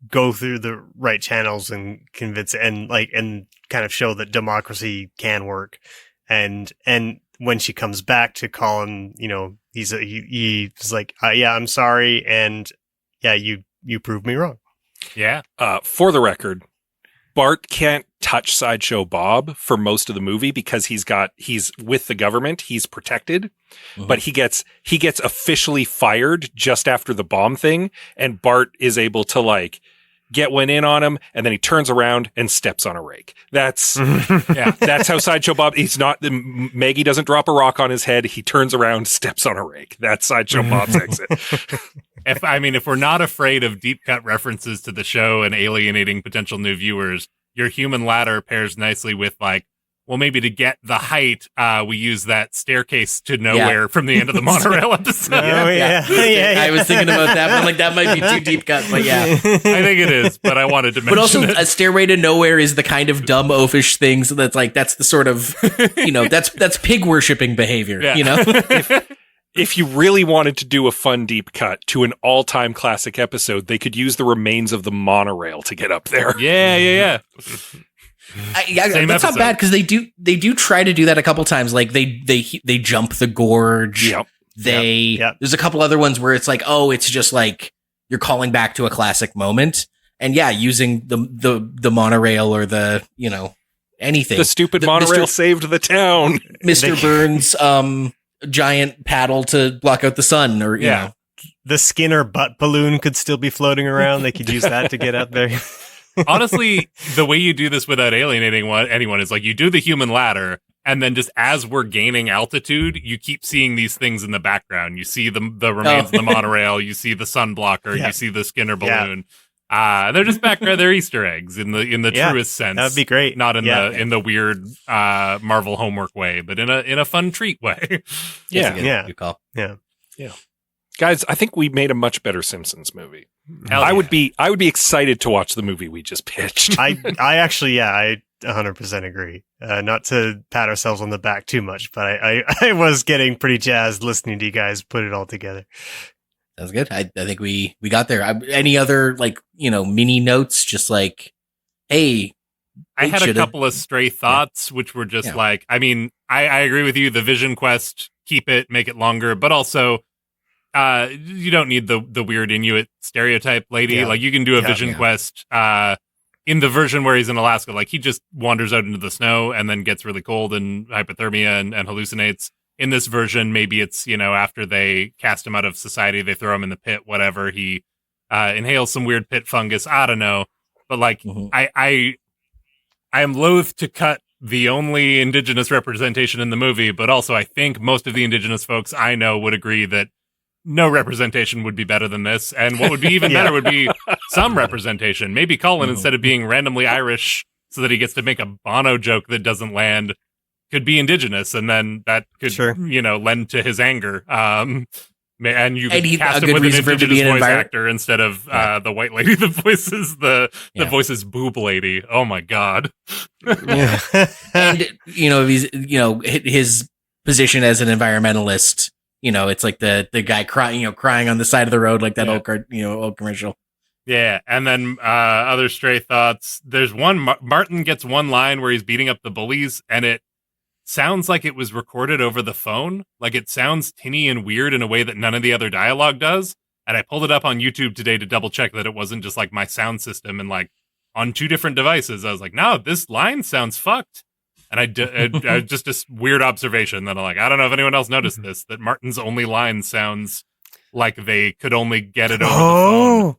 go through the right channels and convince and kind of show that democracy can work, and when she comes back to Colin, he's like, yeah, I'm sorry, and yeah, you proved me wrong.
Yeah.
For the record, Bart can't touch Sideshow Bob for most of the movie because he's with the government. He's protected, but he gets officially fired just after the bomb thing. And Bart is able to get one in on him. And then he turns around and steps on a rake. That's how Sideshow Bob, Maggie doesn't drop a rock on his head. He turns around, steps on a rake. That's Sideshow Bob's exit.
If we're not afraid of deep cut references to the show and alienating potential new viewers, your human ladder pairs nicely with maybe to get the height, we use that staircase to nowhere from the end of the monorail episode.
I was thinking about that, but that might be too deep cut. But yeah,
I think it is. But I wanted to mention.
But also, a stairway to nowhere is the kind of dumb oafish thing. So that's the sort of that's pig worshipping behavior.
Yeah. If you really wanted to do a fun deep cut to an all-time classic episode, they could use the remains of the monorail to get up there.
Yeah.
That's not bad, because they do try to do that a couple times. They jump the gorge.
Yep.
There's a couple other ones where it's it's just you're calling back to a classic moment, and using the monorail or the anything.
The stupid monorail saved the town.
Mr. Burns giant paddle to block out the sun, or you know.
The Skinner butt balloon could still be floating around. They could use that to get up there.
Honestly, the way you do this without alienating anyone is you do the human ladder, and then just as we're gaining altitude, you keep seeing these things in the background. You see the remains of the monorail, you see the sun blocker, you see the Skinner balloon. They're just background. They're Easter eggs in the truest sense.
That'd be great.
Not in the weird Marvel homework way, but in a fun treat way.
Good call.
Yeah.
Guys, I think we made a much better Simpsons movie. I would be excited to watch the movie we just pitched.
I actually, I 100% agree. Not to pat ourselves on the back too much, but I was getting pretty jazzed listening to you guys put it all together.
Sounds good. I think we got there. Any other mini notes? Just hey,
I had a couple of stray thoughts, which were just I agree with you. The Vision Quest, keep it, make it longer, but also you don't need the weird Inuit stereotype lady. You can do a Vision Quest in the version where he's in Alaska, like he just wanders out into the snow and then gets really cold and hypothermia and hallucinates. In this version, maybe it's, after they cast him out of society, they throw him in the pit, whatever. He inhales some weird pit fungus. I don't know. But like, I am loath to cut the only Indigenous representation in the movie, but also I think most of the Indigenous folks I know would agree that no representation would be better than this. And what would be even better would be some representation. Maybe Colin, instead of being randomly Irish so that he gets to make a Bono joke that doesn't land, could be Indigenous. And then that could, lend to his anger. And you could cast him with an Indigenous voice actor instead of the white lady that voices the voices boob lady. Oh my God.
And, he's, his position as an environmentalist, it's like the guy crying on the side of the road, like that old commercial.
Yeah. And then other stray thoughts. There's one, Martin gets one line where he's beating up the bullies, and it sounds like it was recorded over the phone. Like it sounds tinny and weird in a way that none of the other dialogue does. And I pulled it up on YouTube today to double check that it wasn't just like my sound system and like on two different devices. I was like, no, this line sounds fucked. And I just this weird observation that I'm like, I don't know if anyone else noticed this, that Martin's only line sounds like they could only get it over the phone.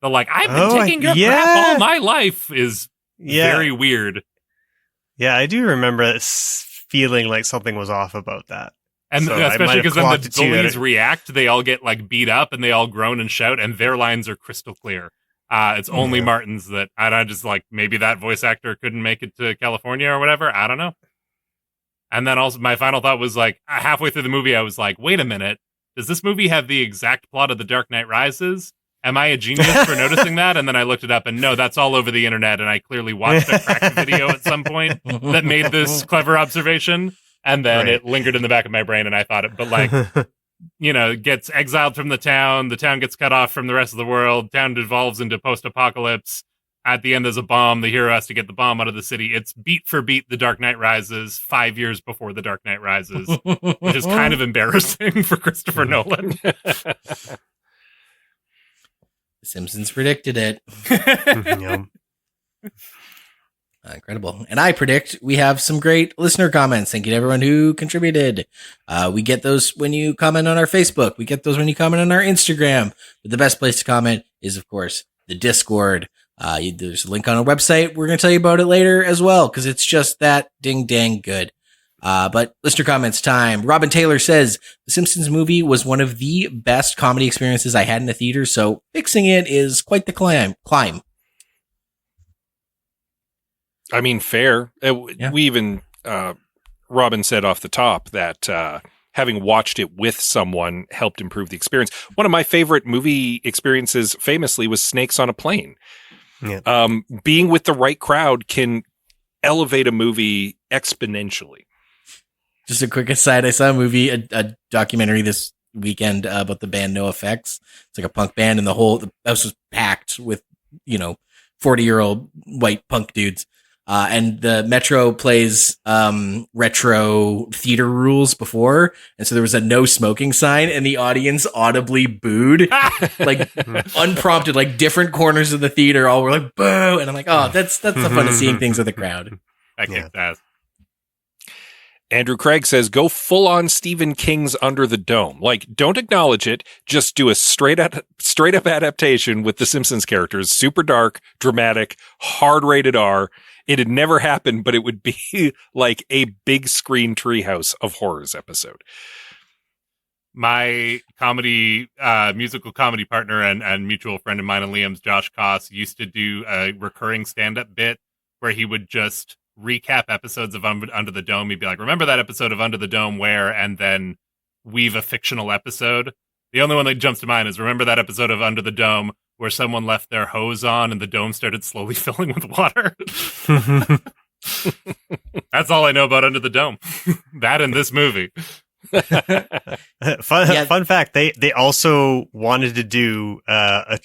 They're like, I've been taking your crap all my life is very weird.
Yeah, I do remember feeling like something was off about that.
And so especially because when the bullies react, they all get like beat up and they all groan and shout, and their lines are crystal clear. It's only Martin's that I just like, maybe that voice actor couldn't make it to California or whatever. I don't know. And then also my final thought was like, halfway through the movie, I was like, wait a minute. Does this movie have the exact plot of The Dark Knight Rises? Am I a genius for noticing that? And then I looked it up, and no, that's all over the internet. And I clearly watched a cracked video at some point that made this clever observation. And then it lingered in the back of my brain, and I thought it, but like, gets exiled from the town gets cut off from the rest of the world, town devolves into post-apocalypse. At the end, there's a bomb. The hero has to get the bomb out of the city. It's beat for beat The Dark Knight Rises 5 years before The Dark Knight Rises, which is kind of embarrassing for Christopher Nolan.
The Simpsons predicted it. Incredible. And I predict we have some great listener comments. Thank you to everyone who contributed. We get those when you comment on our Facebook. We get those when you comment on our Instagram. But the best place to comment is, of course, the Discord. There's a link on our website. We're going to tell you about it later as well, because it's just that ding dang good. But listener comments time. Robyn Taylor says, The Simpsons movie was one of the best comedy experiences I had in a theater, so fixing it is quite the climb.
I mean, fair. We even, Robyn said off the top that having watched it with someone helped improve the experience. One of my favorite movie experiences famously was Snakes on a Plane. Yeah. Being with the right crowd can elevate a movie exponentially.
Just a quick aside, I saw a movie, a documentary this weekend about the band NoFX. It's like a punk band, and the house was packed with, 40-year-old white punk dudes. And the Metro plays retro theater rules before, and so there was a no smoking sign, and the audience audibly booed, like unprompted, like different corners of the theater all were like boo, and I'm like, oh, that's the fun of seeing things with the crowd.
I kicked ass.
Andrew Craig says, go full on Stephen King's Under the Dome. Like, don't acknowledge it. Just do a straight up adaptation with the Simpsons characters. Super dark, dramatic, hard rated R. It'd never happen, but it would be like a big screen Treehouse of Horrors episode.
My musical comedy partner and mutual friend of mine and Liam's, Josh Koss, used to do a recurring stand-up bit where he would just recap episodes of Under the Dome. He'd be like, remember that episode of Under the Dome where, and then weave a fictional episode. The only one that jumps to mind is, remember that episode of Under the Dome where someone left their hose on and the dome started slowly filling with water. That's all I know about Under the Dome. That in this movie.
Fun fact, they also wanted to do a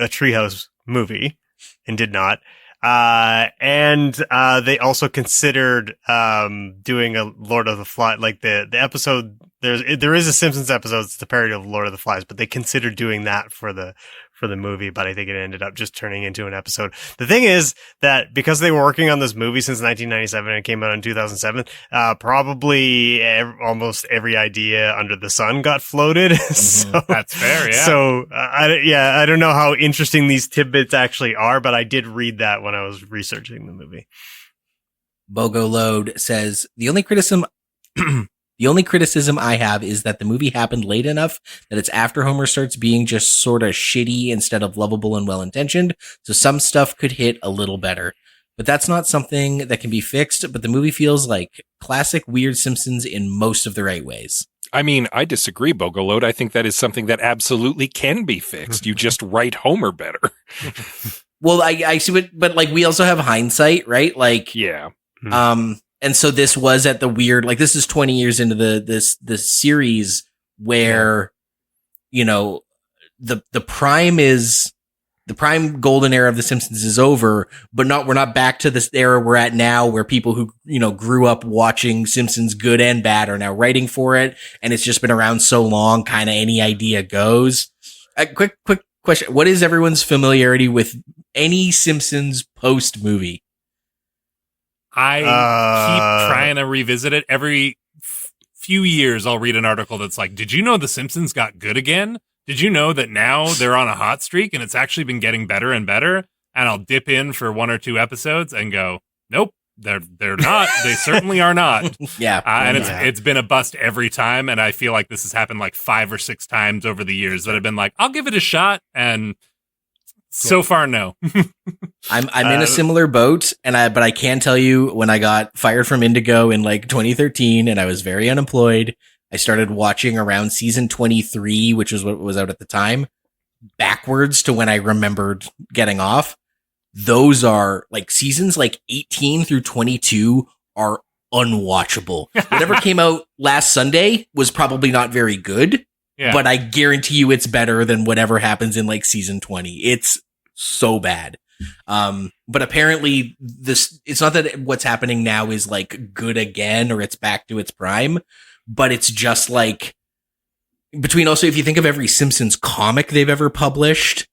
Treehouse movie and did not. And they also considered doing a Lord of the Flies, like the episode. There is a Simpsons episode. It's the parody of Lord of the Flies, but they considered doing that for the for the movie, but I think it ended up just turning into an episode. The thing is that because they were working on this movie since 1997 and it came out in 2007, probably almost every idea under the sun got floated. So
that's fair. Yeah.
So I don't know how interesting these tidbits actually are, but I did read that when I was researching the movie.
Bogo Load says the only criticism I have is that the movie happened late enough that it's after Homer starts being just sort of shitty instead of lovable and well-intentioned, so some stuff could hit a little better. But that's not something that can be fixed, but the movie feels like classic weird Simpsons in most of the right ways.
I mean, I disagree, Bogoload. I think that is something that absolutely can be fixed. You just write Homer better.
Well, I see what, but like we also have hindsight, right? Like,
yeah.
And so this was at the weird, like this is 20 years into this series where, you know, the prime golden era of the Simpsons is over, but we're not back to this era we're at now where people who, you know, grew up watching Simpsons good and bad are now writing for it. And it's just been around so long, kind of any idea goes. Quick question. What is everyone's familiarity with any Simpsons post movie?
I keep trying to revisit it. Every few years, I'll read an article that's like, did you know The Simpsons got good again? Did you know that now they're on a hot streak and it's actually been getting better and better? And I'll dip in for 1 or 2 episodes and go, nope, they're not. They certainly are not.
Yeah.
And it's been a bust every time. And I feel like this has happened like 5 or 6 times over the years that I've been like, I'll give it a shot. And so far, no.
I'm in a similar boat, but I can tell you when I got fired from Indigo in like 2013 and I was very unemployed, I started watching around season 23, which is what was out at the time, backwards to when I remembered getting off. Those are like seasons like 18 through 22 are unwatchable. Whatever came out last Sunday was probably not very good. Yeah. But I guarantee you it's better than whatever happens in like season 20. It's so bad. But apparently it's not that what's happening now is like good again or it's back to its prime, but it's just like between also, if you think of every Simpsons comic they've ever published,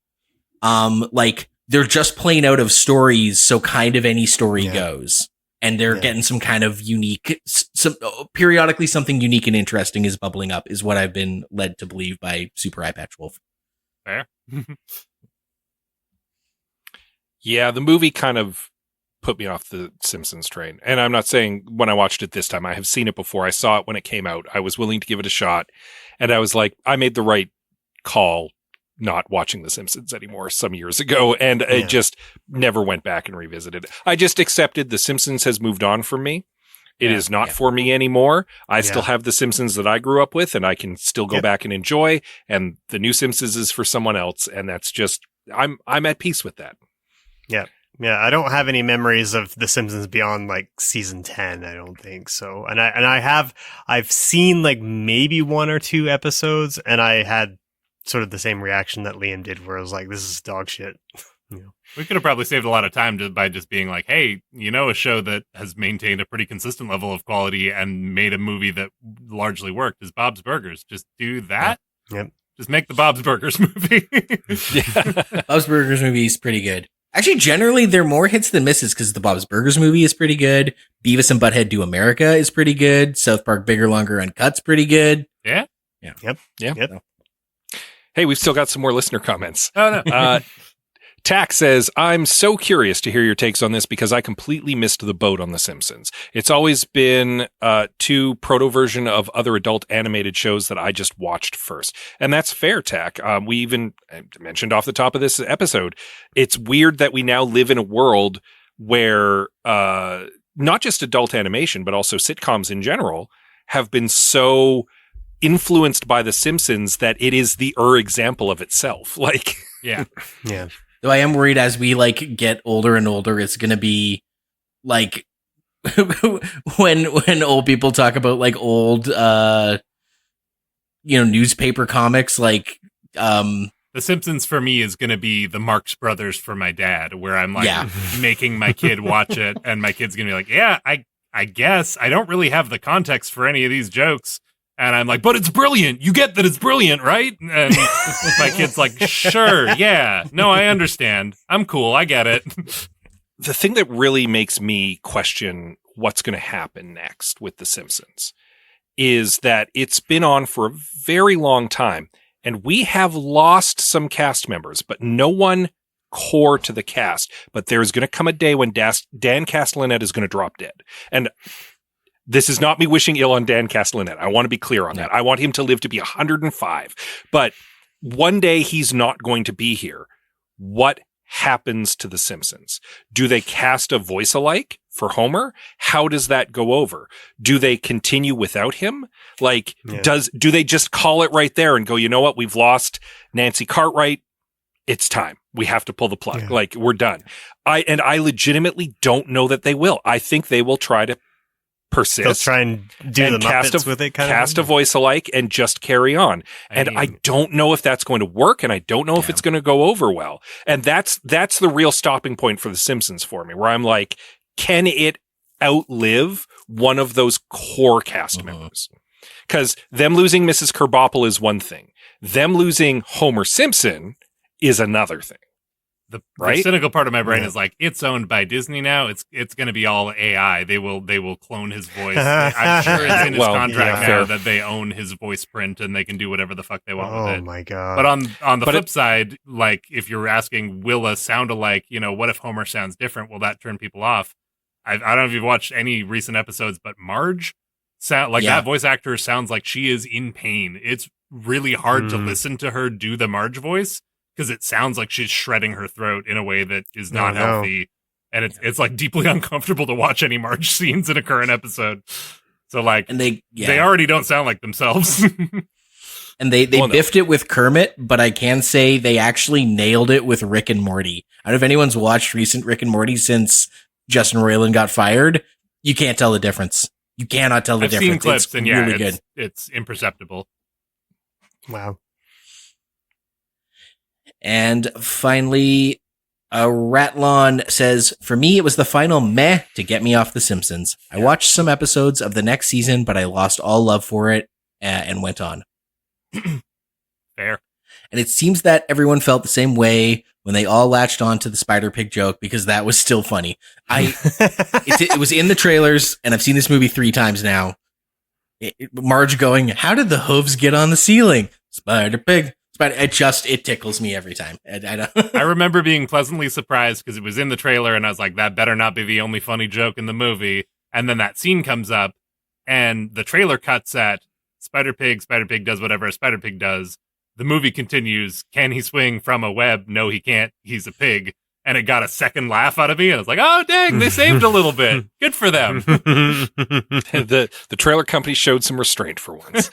like they're just playing out of stories. So kind of any story goes. And they're getting some kind of unique, periodically something unique and interesting is bubbling up, is what I've been led to believe by Super Eye Patch Wolf.
Fair.
Yeah, the movie kind of put me off the Simpsons train. And I'm not saying when I watched it this time, I have seen it before. I saw it when it came out. I was willing to give it a shot. And I was like, I made the right call not watching The Simpsons anymore some years ago, and it just never went back and revisited it. I just accepted The Simpsons has moved on from me. It is not for me anymore. I still have The Simpsons that I grew up with, and I can still go back and enjoy, and the new Simpsons is for someone else, and that's just, I'm at peace with that.
Yeah. Yeah, I don't have any memories of The Simpsons beyond like season 10, I don't think so. And I've seen like maybe 1 or 2 episodes, and I had sort of the same reaction that Liam did, where I was like, this is dog shit.
We could have probably saved a lot of time by just being like, hey, you know, a show that has maintained a pretty consistent level of quality and made a movie that largely worked is Bob's Burgers. Just do that.
Yep.
Just make the Bob's Burgers movie.
Bob's Burgers movie is pretty good. Actually, generally, they're more hits than misses because the Bob's Burgers movie is pretty good. Beavis and Butthead Do America is pretty good. South Park Bigger, Longer, Uncut's pretty good.
Yeah.
Yep.
Hey, we've still got some more listener comments.
Oh, no.
Tack says, I'm so curious to hear your takes on this because I completely missed the boat on The Simpsons. It's always been too proto-version of other adult animated shows that I just watched first. And that's fair, Tack. We even mentioned off the top of this episode, it's weird that we now live in a world where not just adult animation, but also sitcoms in general have been so influenced by The Simpsons that it is the example of itself. Like,
yeah.
Though I am worried as we like get older and older, it's going to be like when old people talk about like old, newspaper comics, like,
The Simpsons for me is going to be the Marx Brothers for my dad, where I'm like making my kid watch it, and my kid's going to be like, yeah, I guess I don't really have the context for any of these jokes. And I'm like, but it's brilliant. You get that it's brilliant, right? And my kid's like, sure, yeah. No, I understand. I'm cool. I get it.
The thing that really makes me question what's going to happen next with The Simpsons is that it's been on for a very long time, and we have lost some cast members, but no one core to the cast. But there's going to come a day when Dan Castellaneta is going to drop dead. And this is not me wishing ill on Dan Castellaneta. I want to be clear on that. I want him to live to be 105. But one day he's not going to be here. What happens to The Simpsons? Do they cast a voice alike for Homer? How does that go over? Do they continue without him? Like, do they just call it right there and go, you know what? We've lost Nancy Cartwright. It's time. We have to pull the plug. Like, we're done. I legitimately don't know that they will. I think they will try to persist.
They'll try and do the Muppets with it,
cast a voice alike and just carry on. And I don't know if that's going to work, and I don't know if it's going to go over well. And that's the real stopping point for The Simpsons for me, where I'm like, can it outlive one of those core cast members? Because them losing Mrs. Krabappel is one thing. Them losing Homer Simpson is another thing.
The cynical part of my brain is like, it's owned by Disney now. It's going to be all AI. They will clone his voice. I'm sure it's in his contract now that they own his voice print and they can do whatever the fuck they want with it.
Oh my god!
But on the flip side, like if you're asking, will a sound alike? What if Homer sounds different? Will that turn people off? I don't know if you've watched any recent episodes, but Marge that voice actor sounds like she is in pain. It's really hard to listen to her do the Marge voice, because it sounds like she's shredding her throat in a way that is not healthy. And it's like deeply uncomfortable to watch any Marge scenes in a current episode. So like, and they already don't sound like themselves.
And they biffed it with Kermit, but I can say they actually nailed it with Rick and Morty. I don't know if anyone's watched recent Rick and Morty since Justin Roiland got fired. You can't tell the difference. You cannot tell the difference.
I've seen clips,
it's
and
really good.
It's imperceptible.
Wow.
And finally, Ratlon says, for me, it was the final meh to get me off The Simpsons. I watched some episodes of the next season, but I lost all love for it and went on.
Fair.
And it seems that everyone felt the same way when they all latched on to the Spider Pig joke, because that was still funny. It was in the trailers, and I've seen this movie 3 times now. Marge going, how did the hooves get on the ceiling? Spider Pig. It tickles me every time.
I remember being pleasantly surprised because it was in the trailer, and I was like, that better not be the only funny joke in the movie. And then that scene comes up, and the trailer cuts at Spider Pig does whatever a Spider Pig does. The movie continues, can he swing from a web? No, he can't. He's a pig. And it got a second laugh out of me, and I was like, oh, dang, they saved a little bit. Good for them.
The trailer company showed some restraint for once.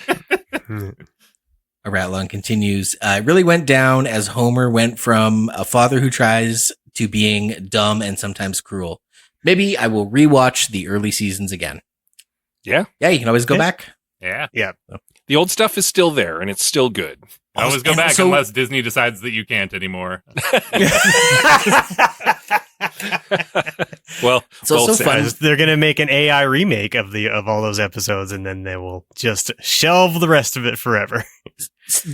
Ratlon continues, it really went down as Homer went from a father who tries to being dumb and sometimes cruel. Maybe I will rewatch the early seasons again.
Yeah.
Yeah, you can always go back.
Yeah.
Yeah.
The old stuff is still there, and it's still good.
Always go back unless Disney decides that you can't anymore.
Well,
so fun.
They're going to make an AI remake of all those episodes, and then they will just shelve the rest of it forever.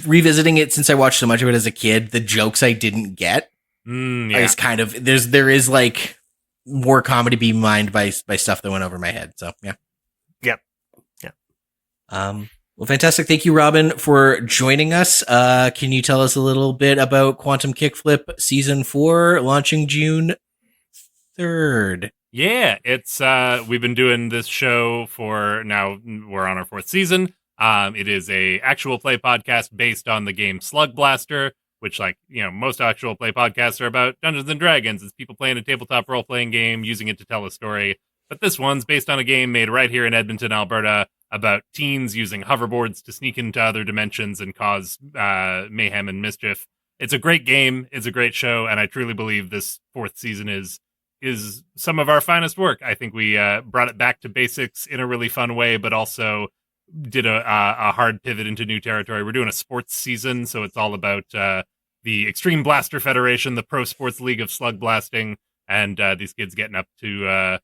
Revisiting it, since I watched so much of it as a kid, the jokes I didn't get is kind of there is like more comedy being mined by stuff that went over my head. So yeah. Well, fantastic. Thank you, Robyn, for joining us. Can you tell us a little bit about Quantum Kickflip Season 4 launching June 3rd?
Yeah, it's we've been doing this show for now. We're on our 4th season. It is a actual play podcast based on the game Slug Blaster, which, like, most actual play podcasts are about Dungeons and Dragons. It's people playing a tabletop role-playing game, using it to tell a story. But this one's based on a game made right here in Edmonton, Alberta, about teens using hoverboards to sneak into other dimensions and cause mayhem and mischief. It's a great game. It's a great show. And I truly believe this 4th season is some of our finest work. I think we brought it back to basics in a really fun way, but also did a hard pivot into new territory. We're doing a sports season, so it's all about the Extreme Blaster Federation, the Pro Sports League of Slug Blasting, and these kids getting up to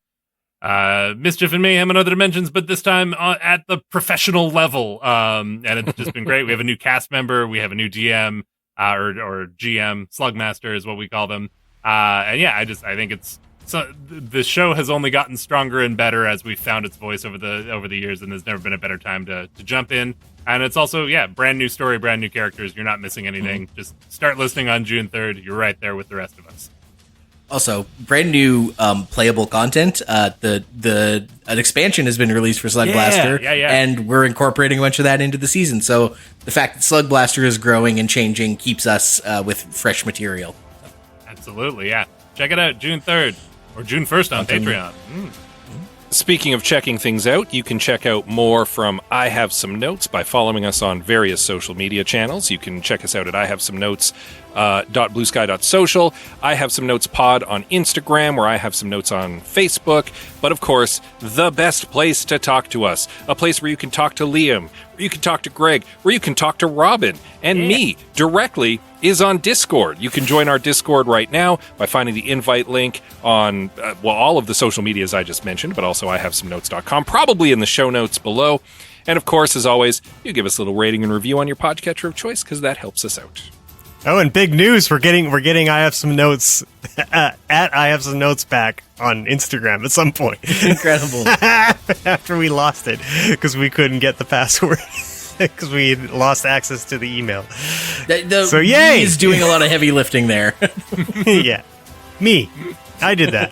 Mischief and Mayhem in Other Dimensions, but this time at the professional level. And it's just been great. We have a new cast member. We have a new DM, or GM. Slugmaster is what we call them. And yeah, I think the show has only gotten stronger and better as we've found its voice over the years, and there's never been a better time to jump in. And it's also, brand new story, brand new characters. You're not missing anything. Just start listening on June 3rd. You're right there with the rest of us.
Also, brand new playable content. An expansion has been released for Slug Blaster, and we're incorporating a bunch of that into the season. So the fact that Slug Blaster is growing and changing keeps us with fresh material.
Absolutely, yeah. Check it out, June 3rd or June 1st on Patreon.
Speaking of checking things out, you can check out more from I Have Some Notes by following us on various social media channels. You can check us out at ihavesomenotes.bluesky.social. I Have Some Notes pod on Instagram, where I have some notes on Facebook. But of course, the best place to talk to us, a place where you can talk to Liam, where you can talk to Greg, where you can talk to Robyn and me directly, is on Discord. You can join our Discord right now by finding the invite link on, all of the social medias I just mentioned, but also ihavesomenotes.com, probably in the show notes below. And of course, as always, you give us a little rating and review on your podcatcher of choice, because that helps us out.
Oh, and big news, we're getting I Have Some Notes at I Have Some Notes back on Instagram at some point.
Incredible.
After we lost it, because we couldn't get the password. Because we lost access to the email.
So yay! He's doing a lot of heavy lifting there.
Yeah. Me. I did that.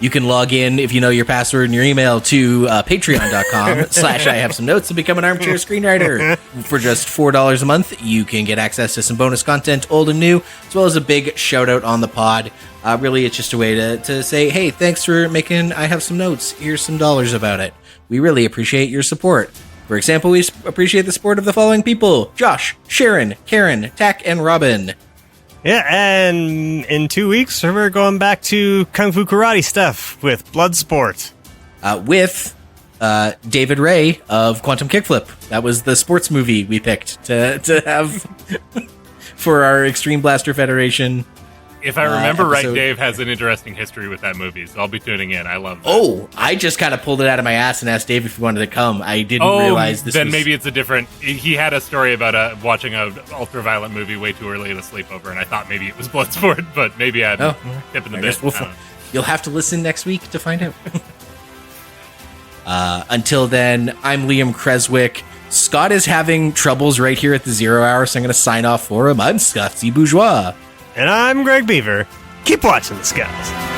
You can log in, if you know your password and your email, to patreon.com/I Have Some Notes and become an armchair screenwriter. For just $4 a month, you can get access to some bonus content, old and new, as well as a big shout out on the pod. Really, it's just a way to say, hey, thanks for making I Have Some Notes. Here's some dollars about it. We really appreciate your support. For example, we appreciate the support of the following people: Josh, Sharon, Karen, Tack, and Robyn.
Yeah, and in 2 weeks, we're going back to Kung Fu Karate stuff with Bloodsport.
With David Ray of Quantum Kickflip. That was the sports movie we picked to have for our Extreme Blaster Federation.
If I remember right,
episode.
Dave has an interesting history with that movie, so I'll be tuning in. I love that.
Oh, I just kind of pulled it out of my ass and asked Dave if he wanted to come. I didn't realize this
then
was...
maybe it's a different... He had a story about watching a ultraviolet movie way too early at a sleepover, and I thought maybe it was Bloodsport, but maybe I'm tipping the bit.
You'll have to listen next week to find out. Until then, I'm Liam Creswick. Scott is having troubles right here at the 0 hour, so I'm going to sign off for him. I'm Scott C. Bourgeois.
And I'm Greg Beaver. Keep watching the skies.